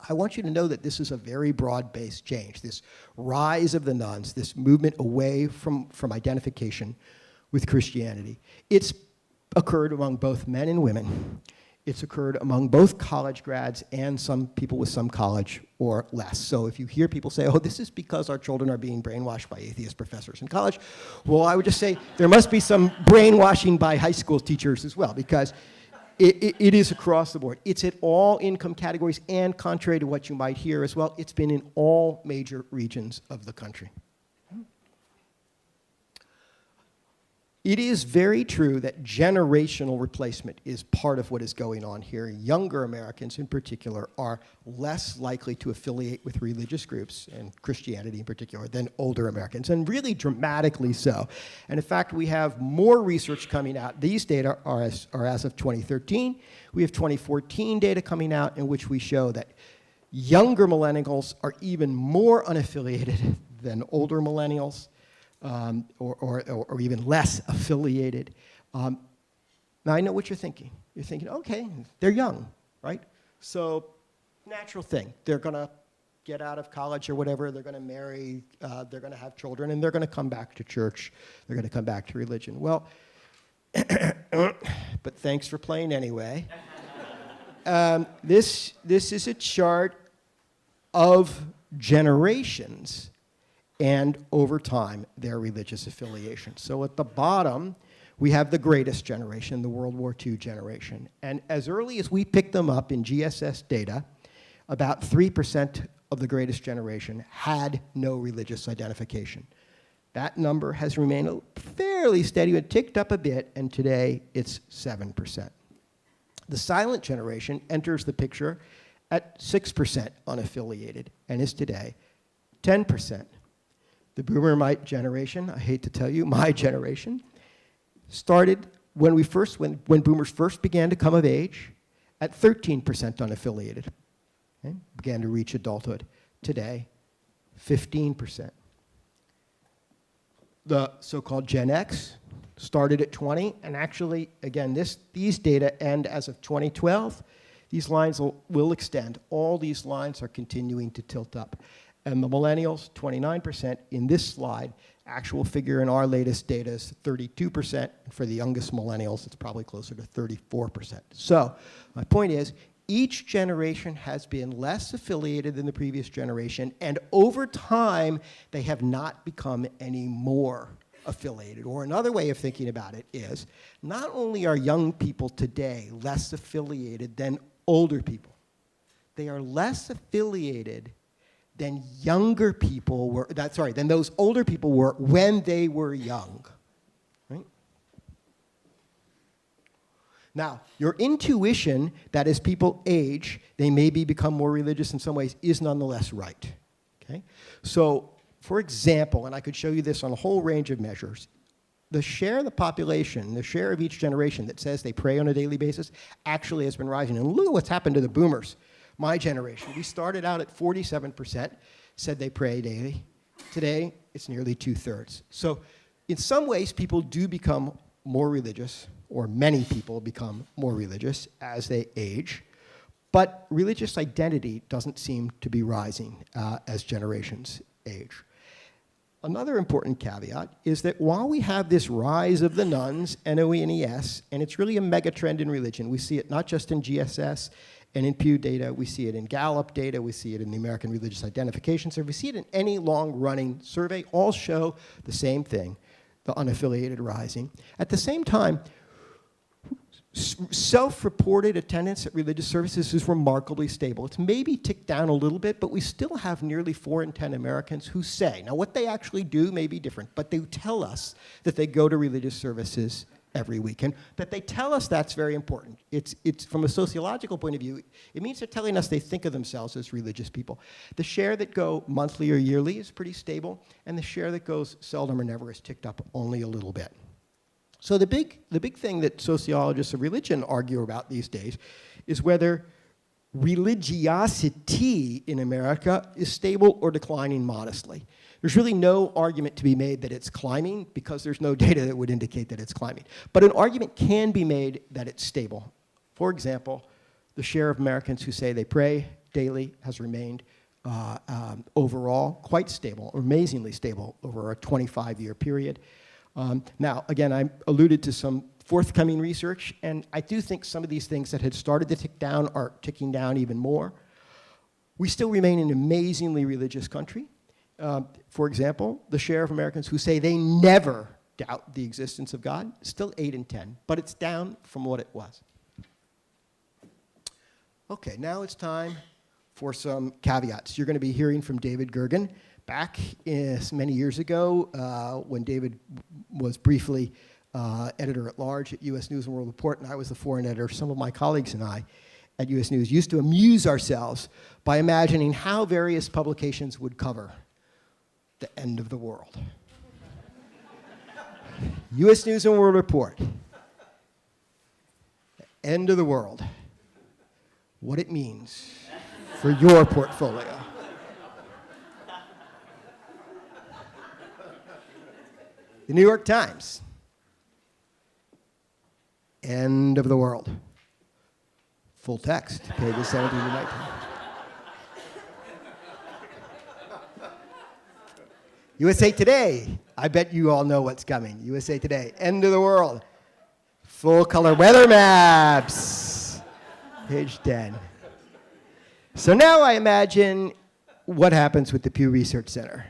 I want you to know that this is a very broad-based change, this rise of the nones, this movement away from identification with Christianity. It's occurred among both men and women. It's occurred among both college grads and some people with some college or less. So if you hear people say, oh, this is because our children are being brainwashed by atheist professors in college, well, I would just say there must be some brainwashing by high school teachers as well, because it is across the board. It's at all income categories, and contrary to what you might hear as well, it's been in all major regions of the country. It is very true that generational replacement is part of what is going on here. Younger Americans in particular are less likely to affiliate with religious groups, and Christianity in particular, than older Americans, and really dramatically so. And in fact, we have more research coming out. These data are as of 2013. We have 2014 data coming out in which we show that younger millennials are even more unaffiliated than older millennials. Or even less affiliated. Now, I know what you're thinking. You're thinking, okay, they're young, right? So, natural thing. They're going to get out of college or whatever. They're going to marry. They're going to have children. And they're going to come back to church. They're going to come back to religion. Well, but thanks for playing anyway. This is a chart of generations and over time, their religious affiliation. So at the bottom, we have the greatest generation, the World War II generation. And as early as we picked them up in GSS data, about 3% of the greatest generation had no religious identification. That number has remained fairly steady. It ticked up a bit, and today it's 7%. The silent generation enters the picture at 6% unaffiliated, and is today 10%. The Boomerite generation, I hate to tell you, my generation, started when Boomers first began to come of age at 13% unaffiliated, okay? Began to reach adulthood. Today, 15%. The so-called Gen X started at 20, and actually, again, these data end as of 2012. These lines will extend. All these lines are continuing to tilt up. And the millennials, 29%. In this slide, actual figure in our latest data is 32%. And for the youngest millennials, it's probably closer to 34%. So my point is, each generation has been less affiliated than the previous generation, and over time, they have not become any more affiliated. Or another way of thinking about it is, not only are young people today less affiliated than older people, they are less affiliated than younger people were, than those older people were when they were young, right? Now, your intuition that as people age, they maybe become more religious in some ways is nonetheless right, okay? So, for example, and I could show you this on a whole range of measures, the share of the population, the share of each generation that says they pray on a daily basis actually has been rising. And look at what's happened to the boomers. My generation, we started out at 47%, said they pray daily. Today, it's nearly 2/3. So in some ways, people do become more religious, or many people become more religious as they age. But religious identity doesn't seem to be rising as generations age. Another important caveat is that while we have this rise of the nuns, N-O-E-N-E-S, and it's really a mega trend in religion, we see it not just in GSS and in Pew data, we see it in Gallup data, we see it in the American Religious Identification Survey, we see it in any long-running survey, all show the same thing, the unaffiliated rising. At the same time, self-reported attendance at religious services is remarkably stable. It's maybe ticked down a little bit, but we still have nearly 4 in 10 Americans who say, now what they actually do may be different, but they tell us that they go to religious services every week, and that they tell us that's very important. It's from a sociological point of view, it means they're telling us they think of themselves as religious people. The share that go monthly or yearly is pretty stable, and the share that goes seldom or never is ticked up only a little bit. So the big thing that sociologists of religion argue about these days is whether religiosity in America is stable or declining modestly. There's really no argument to be made that it's climbing because there's no data that would indicate that it's climbing. But an argument can be made that it's stable. For example, the share of Americans who say they pray daily has remained overall quite stable, or amazingly stable over a 25-year period. Now, again, I alluded to some forthcoming research, and I do think some of these things that had started to tick down are ticking down even more. We still remain an amazingly religious country. For example, the share of Americans who say they never doubt the existence of God is still 8 in 10, but it's down from what it was. Okay, now it's time for some caveats. You're going to be hearing from David Gergen. Back many years ago, when David was briefly editor-at-large at U.S. News & World Report, and I was the foreign editor. Some of my colleagues and I at U.S. News used to amuse ourselves by imagining how various publications would cover the end of the world. U.S. News & World Report, end of the world, what it means for your portfolio. The New York Times, end of the world. Full text, pages 17 to 19. USA Today, I bet you all know what's coming. USA Today, end of the world. Full color weather maps, page 10. So now I imagine what happens with the Pew Research Center.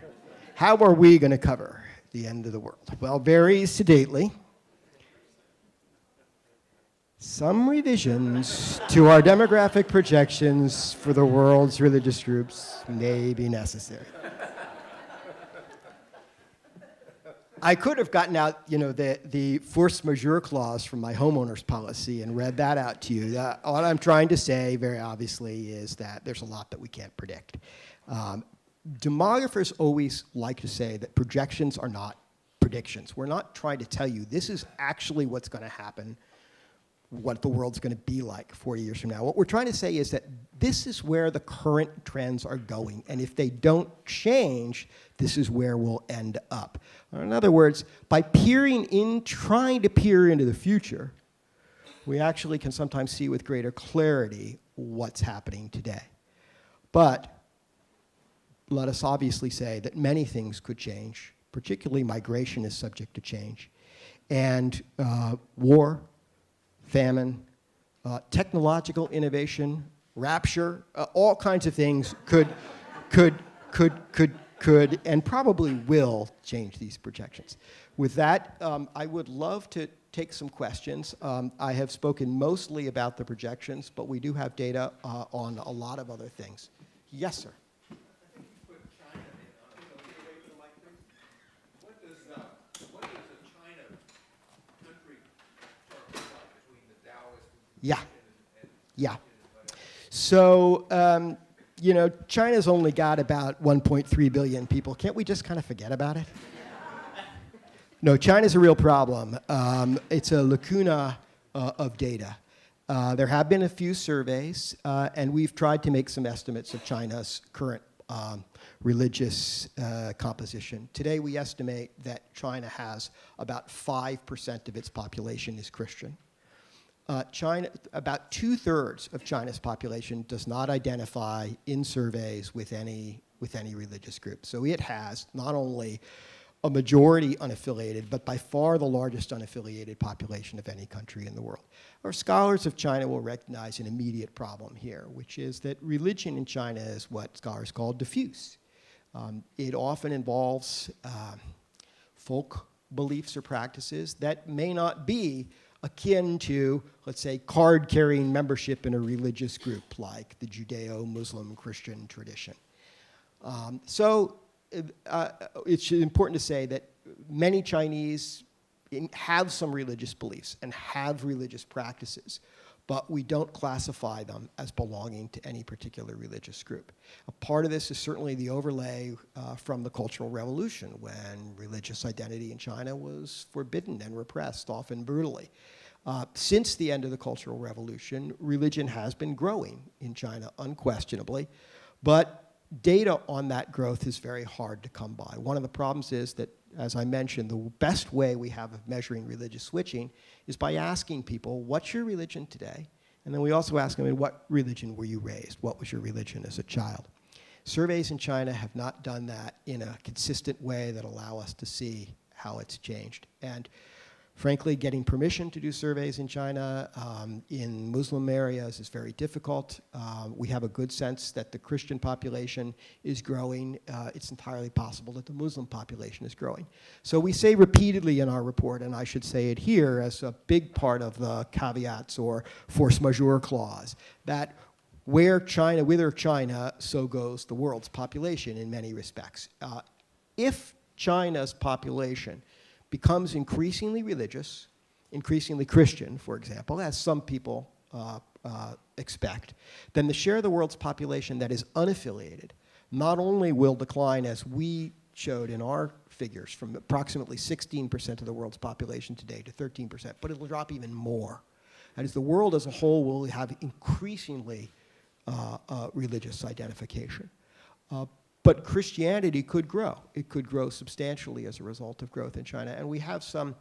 How are we going to cover the end of the world? Well, very sedately, some revisions to our demographic projections for the world's religious groups may be necessary. I could have gotten out, the force majeure clause from my homeowner's policy and read that out to you. What I'm trying to say, very obviously, is that there's a lot that we can't predict. Demographers always like to say that projections are not predictions. We're not trying to tell you this is actually what's going to happen, what the world's going to be like 40 years from now. What we're trying to say is that this is where the current trends are going, and if they don't change, this is where we'll end up. In other words, by trying to peer into the future, we actually can sometimes see with greater clarity what's happening today. But let us obviously say that many things could change, particularly migration is subject to change, and war, famine, technological innovation, rapture, all kinds of things could, and probably will change these projections. With that, I would love to take some questions. I have spoken mostly about the projections, but we do have data on a lot of other things. Yes, sir. Yeah. So, China's only got about 1.3 billion people. Can't we just kind of forget about it? No, China's a real problem. It's a lacuna of data. There have been a few surveys, and we've tried to make some estimates of China's current religious composition. Today, we estimate that China has about 5% of its population is Christian. China, about 2/3 of China's population does not identify in surveys with any religious group. So it has not only a majority unaffiliated, but by far the largest unaffiliated population of any country in the world. Our scholars of China will recognize an immediate problem here, which is that religion in China is what scholars call diffuse. It often involves folk beliefs or practices that may not be akin to, let's say, card-carrying membership in a religious group like the Judeo-Muslim Christian tradition. It's important to say that many Chinese have some religious beliefs and have religious practices, but we don't classify them as belonging to any particular religious group. A part of this is certainly the overlay from the Cultural Revolution, when religious identity in China was forbidden and repressed, often brutally. Since the end of the Cultural Revolution, religion has been growing in China, unquestionably, but data on that growth is very hard to come by. One of the problems is that, as I mentioned, the best way we have of measuring religious switching is by asking people, what's your religion today? And then we also ask them, in what religion were you raised? What was your religion as a child? Surveys in China have not done that in a consistent way that allow us to see how it's changed. And frankly, getting permission to do surveys in China in Muslim areas is very difficult. We have a good sense that the Christian population is growing. It's entirely possible that the Muslim population is growing. So we say repeatedly in our report, and I should say it here as a big part of the caveats or force majeure clause, that whither China, so goes the world's population in many respects. If China's population becomes increasingly religious, increasingly Christian, for example, as some people expect, then the share of the world's population that is unaffiliated not only will decline, as we showed in our figures, from approximately 16% of the world's population today to 13%, but it'll drop even more. That is, the world as a whole will have increasingly religious identification. But Christianity could grow. It could grow substantially as a result of growth in China. And we have some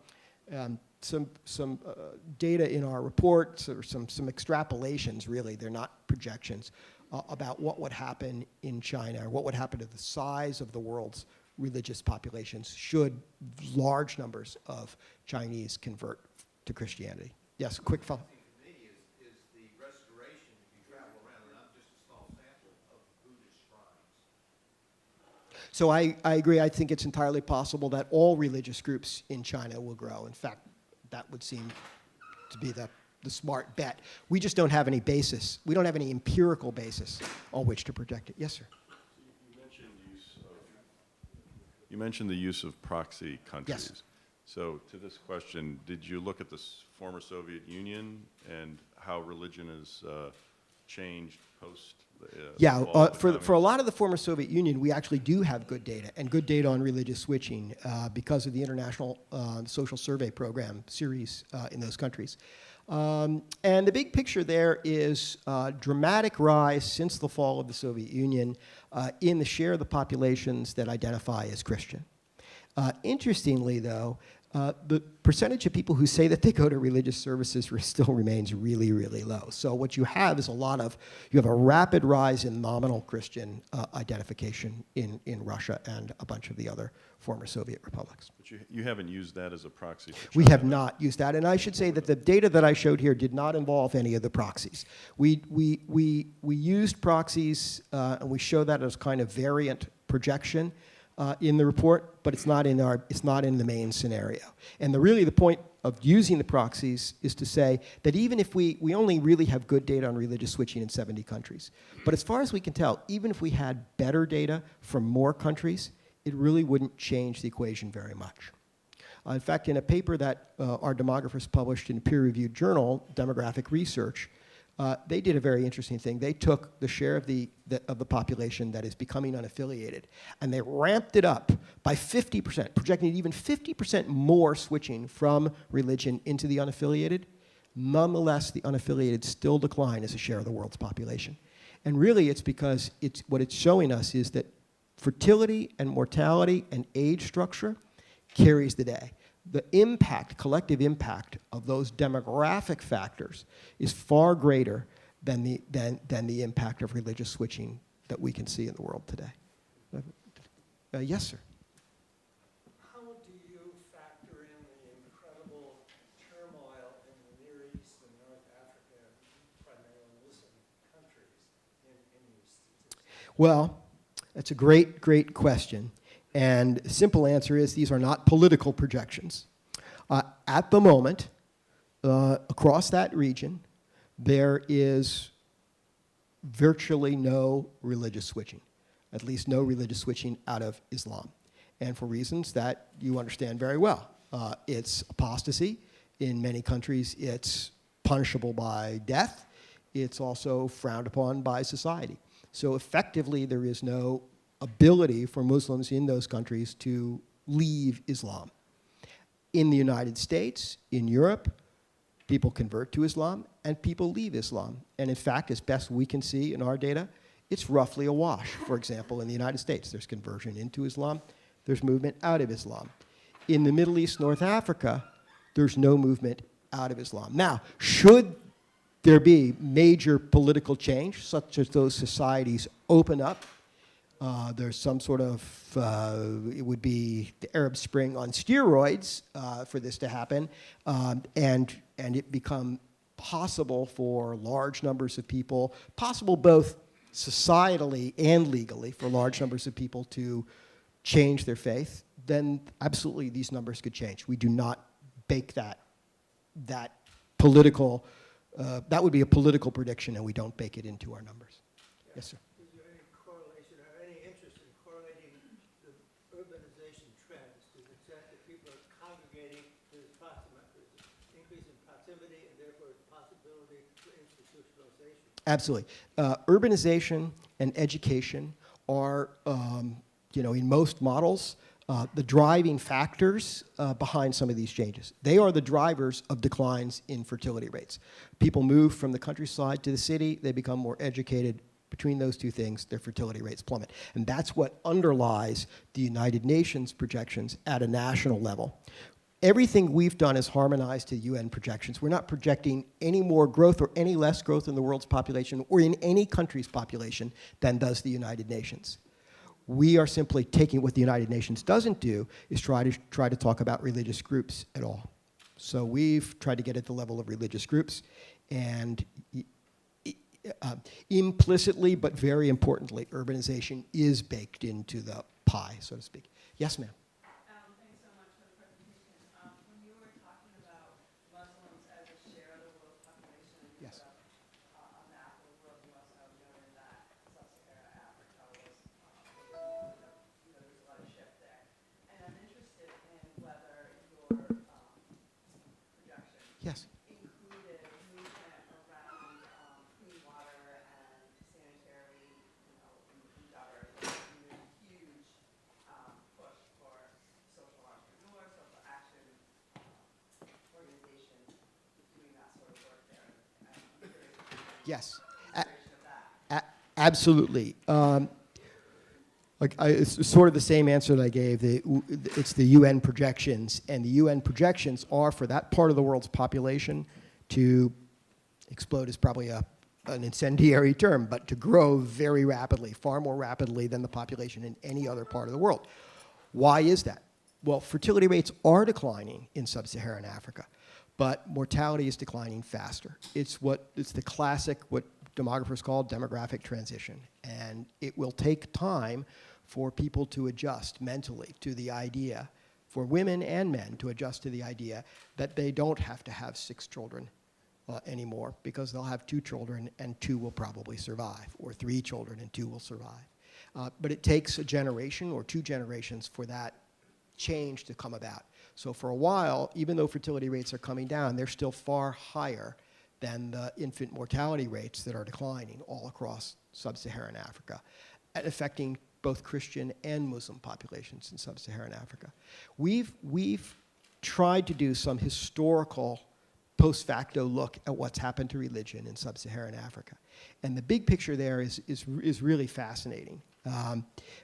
data in our reports, or some extrapolations, really, they're not projections, about what would happen in China, or what would happen to the size of the world's religious populations should large numbers of Chinese convert to Christianity. Yes, quick follow. Is the restoration, if you travel around, and I'm just a small sample of Buddhist shrines. So I agree. I think it's entirely possible that all religious groups in China will grow. In fact, that would seem to be the smart bet. We just don't have any basis. We don't have any empirical basis on which to project it. Yes, sir. You mentioned the use of proxy countries. Yes. So to this question, did you look at the former Soviet Union and how religion has changed post the Yeah, fall of the for a communist- lot of the former Soviet Union, we actually do have good data, and good data on religious switching because of the International Social Survey Program series in those countries. And the big picture there is dramatic rise since the fall of the Soviet Union in the share of the populations that identify as Christian. Interestingly, though, the percentage of people who say that they go to religious services still remains really, really low. So what you have is you have a rapid rise in nominal Christian identification in Russia and a bunch of the other former Soviet republics. But you haven't used that as a proxy for We China, have then? not used that, and I should say that the data that I showed here did not involve any of the proxies. We used proxies, and we show that as kind of variant projection in the report, but it's not in the main scenario. And the point of using the proxies is to say that even if we only really have good data on religious switching in 70 countries, but as far as we can tell, even if we had better data from more countries, it really wouldn't change the equation very much. In fact, in a paper that our demographers published in a peer-reviewed journal, Demographic Research, they did a very interesting thing. They took the share of the population that is becoming unaffiliated, and they ramped it up by 50%, projecting even 50% more switching from religion into the unaffiliated. Nonetheless, the unaffiliated still decline as a share of the world's population. And really, it's because what it's showing us is that fertility and mortality and age structure carries the day. The impact, collective impact of those demographic factors is far greater than the impact of religious switching that we can see in the world today. Yes, sir. How do you factor in the incredible turmoil in the Near East and North Africa, primarily Muslim countries, in your statistics? Well, that's a great, great question. And the simple answer is these are not political projections. At the moment, across that region, there is virtually no religious switching, at least no religious switching out of Islam, and for reasons that you understand very well. It's apostasy. In many countries, it's punishable by death. It's also frowned upon by society. So effectively, there is no ability for Muslims in those countries to leave Islam. In the United States, in Europe, people convert to Islam and people leave Islam. And in fact, as best we can see in our data, it's roughly a wash. For example, in the United States, there's conversion into Islam, there's movement out of Islam. In the Middle East, North Africa, there's no movement out of Islam. Now, should there be major political change, such as those societies open up, there's some sort of, it would be the Arab Spring on steroids for this to happen, and it become possible for large numbers of people, possible both societally and legally for large numbers of people to change their faith, then absolutely these numbers could change. We do not bake that political, that would be a political prediction, and we don't bake it into our numbers. Yes, sir. Is there any correlation or any interest in correlating the urbanization trends to the extent that people are homogeneity, there's increase in proximity, and therefore possibility for institutionalization. Absolutely. Urbanization and education are, in most models, the driving factors behind some of these changes. They are the drivers of declines in fertility rates. People move from the countryside to the city, they become more educated. Between those two things, their fertility rates plummet. And that's what underlies the United Nations projections at a national level. Everything we've done is harmonized to UN projections. We're not projecting any more growth or any less growth in the world's population or in any country's population than does the United Nations. We are simply taking what the United Nations doesn't do is try to talk about religious groups at all. So we've tried to get at the level of religious groups, and implicitly, but very importantly, urbanization is baked into the pie, so to speak. Yes, ma'am. Thanks so much for the presentation. When you were talking about Muslims as a share of the world's population, and you Yes. put up on the map of the world, you also noted that sub-Saharan Africa was, there's a lot of shift there. And I'm interested in whether your projection Yes. included movement around clean water and sanitary, in gutters. There's a huge push for social entrepreneurs, social action organizations doing that sort of work there. And I'm curious if Yes. consideration of that. Absolutely. It's sort of the same answer that I gave. It's the UN projections, and the UN projections are for that part of the world's population to explode is probably an incendiary term, but to grow very rapidly, far more rapidly than the population in any other part of the world. Why is that? Well, fertility rates are declining in sub-Saharan Africa, but mortality is declining faster. It's the classic, what demographers call demographic transition, and it will take time for people to adjust mentally to the idea, for women and men to adjust to the idea that they don't have to have 6 children anymore, because they'll have 2 children and 2 will probably survive, or 3 children and 2 will survive. But it takes a generation or 2 generations for that change to come about. So for a while, even though fertility rates are coming down, they're still far higher than the infant mortality rates that are declining all across sub-Saharan Africa, and affecting both Christian and Muslim populations in sub-Saharan Africa. We've tried to do some historical post facto look at what's happened to religion in sub-Saharan Africa. And the big picture there is really fascinating,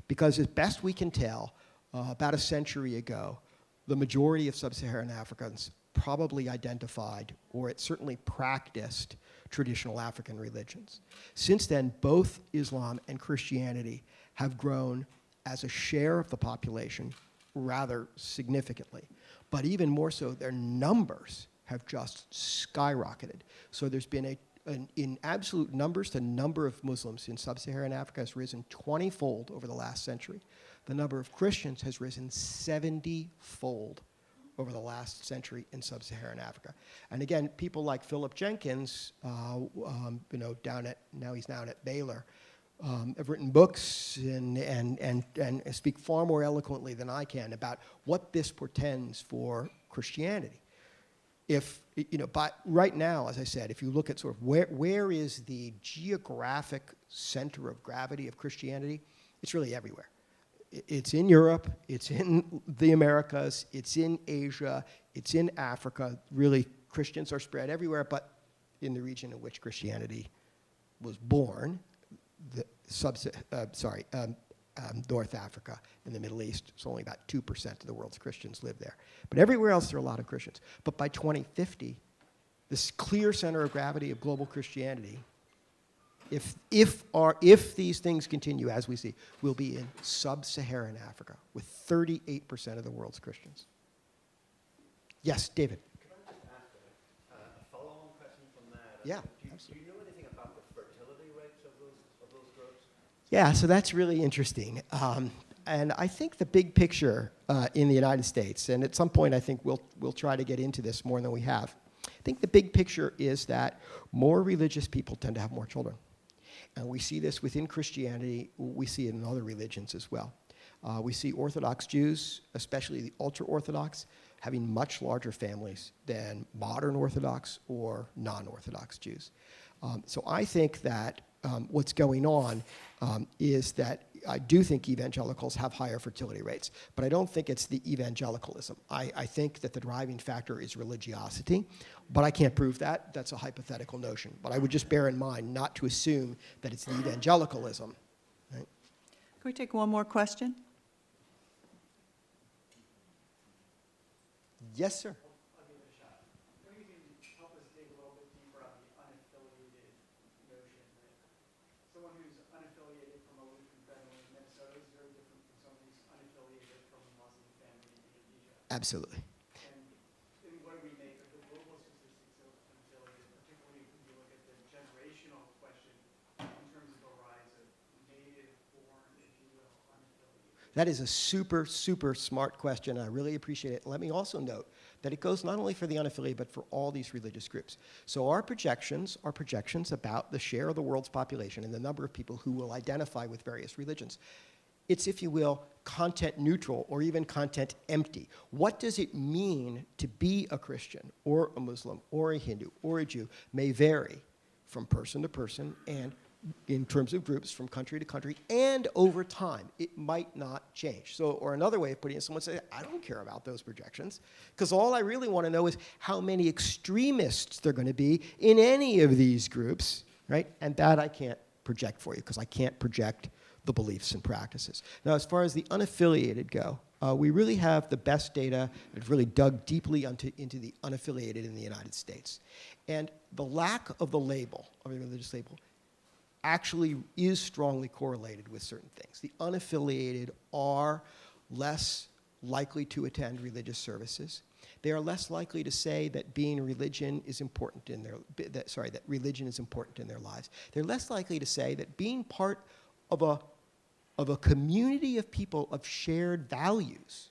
because as best we can tell, about a century ago, the majority of sub-Saharan Africans probably identified, or it certainly practiced, traditional African religions. Since then, both Islam and Christianity have grown as a share of the population rather significantly. But even more so, their numbers have just skyrocketed. So there's been in absolute numbers, the number of Muslims in sub-Saharan Africa has risen 20-fold over the last century. The number of Christians has risen 70-fold over the last century in sub-Saharan Africa. And again, people like Philip Jenkins, now he's down at Baylor, have written books and speak far more eloquently than I can about what this portends for Christianity. But right now, as I said, if you look at sort of where is the geographic center of gravity of Christianity, it's really everywhere. It's in Europe, it's in the Americas, it's in Asia, it's in Africa. Really, Christians are spread everywhere, but in the region in which Christianity was born, North Africa and the Middle East, it's only about 2% of the world's Christians live there. But everywhere else, there are a lot of Christians. But by 2050, this clear center of gravity of global Christianity, if these things continue as we see, will be in sub-Saharan Africa with 38% of the world's Christians. Yes, David. Can I just ask a follow-on question from that? Yeah, Do you know anything about the fertility rates of those groups? Yeah, so that's really interesting. And I think the big picture in the United States, and at some point I think we'll try to get into this more than we have. I think the big picture is that more religious people tend to have more children. And we see this within Christianity, we see it in other religions as well. We see Orthodox Jews, especially the ultra-Orthodox, having much larger families than modern Orthodox or non-Orthodox Jews. So I think that what's going on is that I do think evangelicals have higher fertility rates, but I don't think it's the evangelicalism. I think that the driving factor is religiosity, but I can't prove that. That's a hypothetical notion. But I would just bear in mind not to assume that it's the evangelicalism. Right? Can we take one more question? Yes, sir. I'll give it a shot. Maybe you can help us dig a little bit deeper on the unaffiliated notion that someone who's unaffiliated from a Lutheran family in Minnesota is very different from someone who's unaffiliated from a Muslim family in Indonesia. Absolutely. And what do we make of the global statistics of unaffiliated, particularly when you look at the generational question in terms of the rise of native-born, if you will, unaffiliated? That is a super, super smart question. I really appreciate it. Let me also note that it goes not only for the unaffiliated, but for all these religious groups. So our projections are projections about the share of the world's population and the number of people who will identify with various religions. It's, if you will, content neutral or even content empty. What does it mean to be a Christian or a Muslim or a Hindu or a Jew may vary from person to person and in terms of groups from country to country, and over time, it might not change. So, or another way of putting it, someone says, I don't care about those projections, because all I really want to know is how many extremists there are going to be in any of these groups, right? And that I can't project for you, because I can't project the beliefs and practices. Now, as far as the unaffiliated go, we really have the best data. We've really dug deeply into the unaffiliated in the United States. And the lack of the label, of a religious label, actually is strongly correlated with certain things. The unaffiliated are less likely to attend religious services. They are less likely to say that being religion is important in their, that religion is important in their lives. They're less likely to say that being part of a community of people of shared values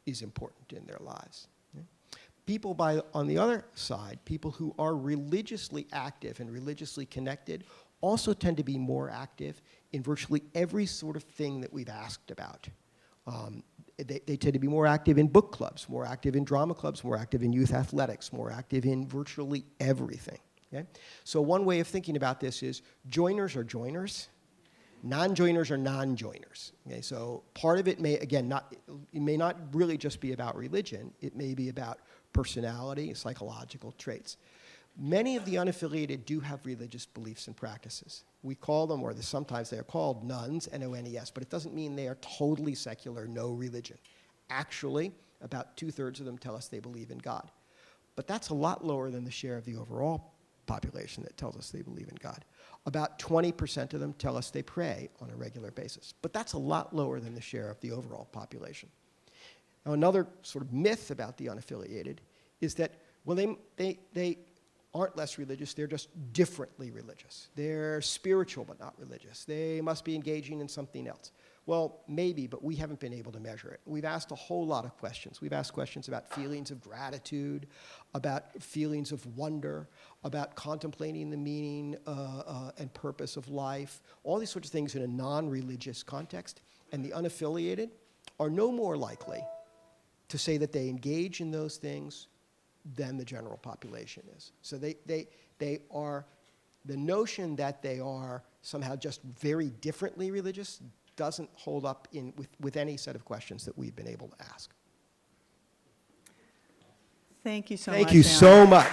is important in their lives. People on the other side, people who are religiously active and religiously connected also tend to be more active in virtually every sort of thing that we've asked about. They tend to be more active in book clubs, more active in drama clubs, more active in youth athletics, more active in virtually everything. Okay? So one way of thinking about this is joiners are joiners, non-joiners are non-joiners. Okay? So part of it may, again, it may not really just be about religion. It may be about personality, psychological traits. Many of the unaffiliated do have religious beliefs and practices. We call them, or sometimes they are called nuns, N-O-N-E-S, but it doesn't mean they are totally secular, no religion. Actually, about 2/3 of them tell us they believe in God. But that's a lot lower than the share of the overall population that tells us they believe in God. About 20% of them tell us they pray on a regular basis. But that's a lot lower than the share of the overall population. Now, another sort of myth about the unaffiliated is that, well, they aren't less religious, they're just differently religious. They're spiritual but not religious. They must be engaging in something else. Well, maybe, but we haven't been able to measure it. We've asked a whole lot of questions. We've asked questions about feelings of gratitude, about feelings of wonder, about contemplating the meaning and purpose of life, all these sorts of things in a non-religious context. And the unaffiliated are no more likely to say that they engage in those things than the general population is. So they are, the notion that they are somehow just very differently religious doesn't hold up with any set of questions that we've been able to ask. Thank you so much. Thank you so much.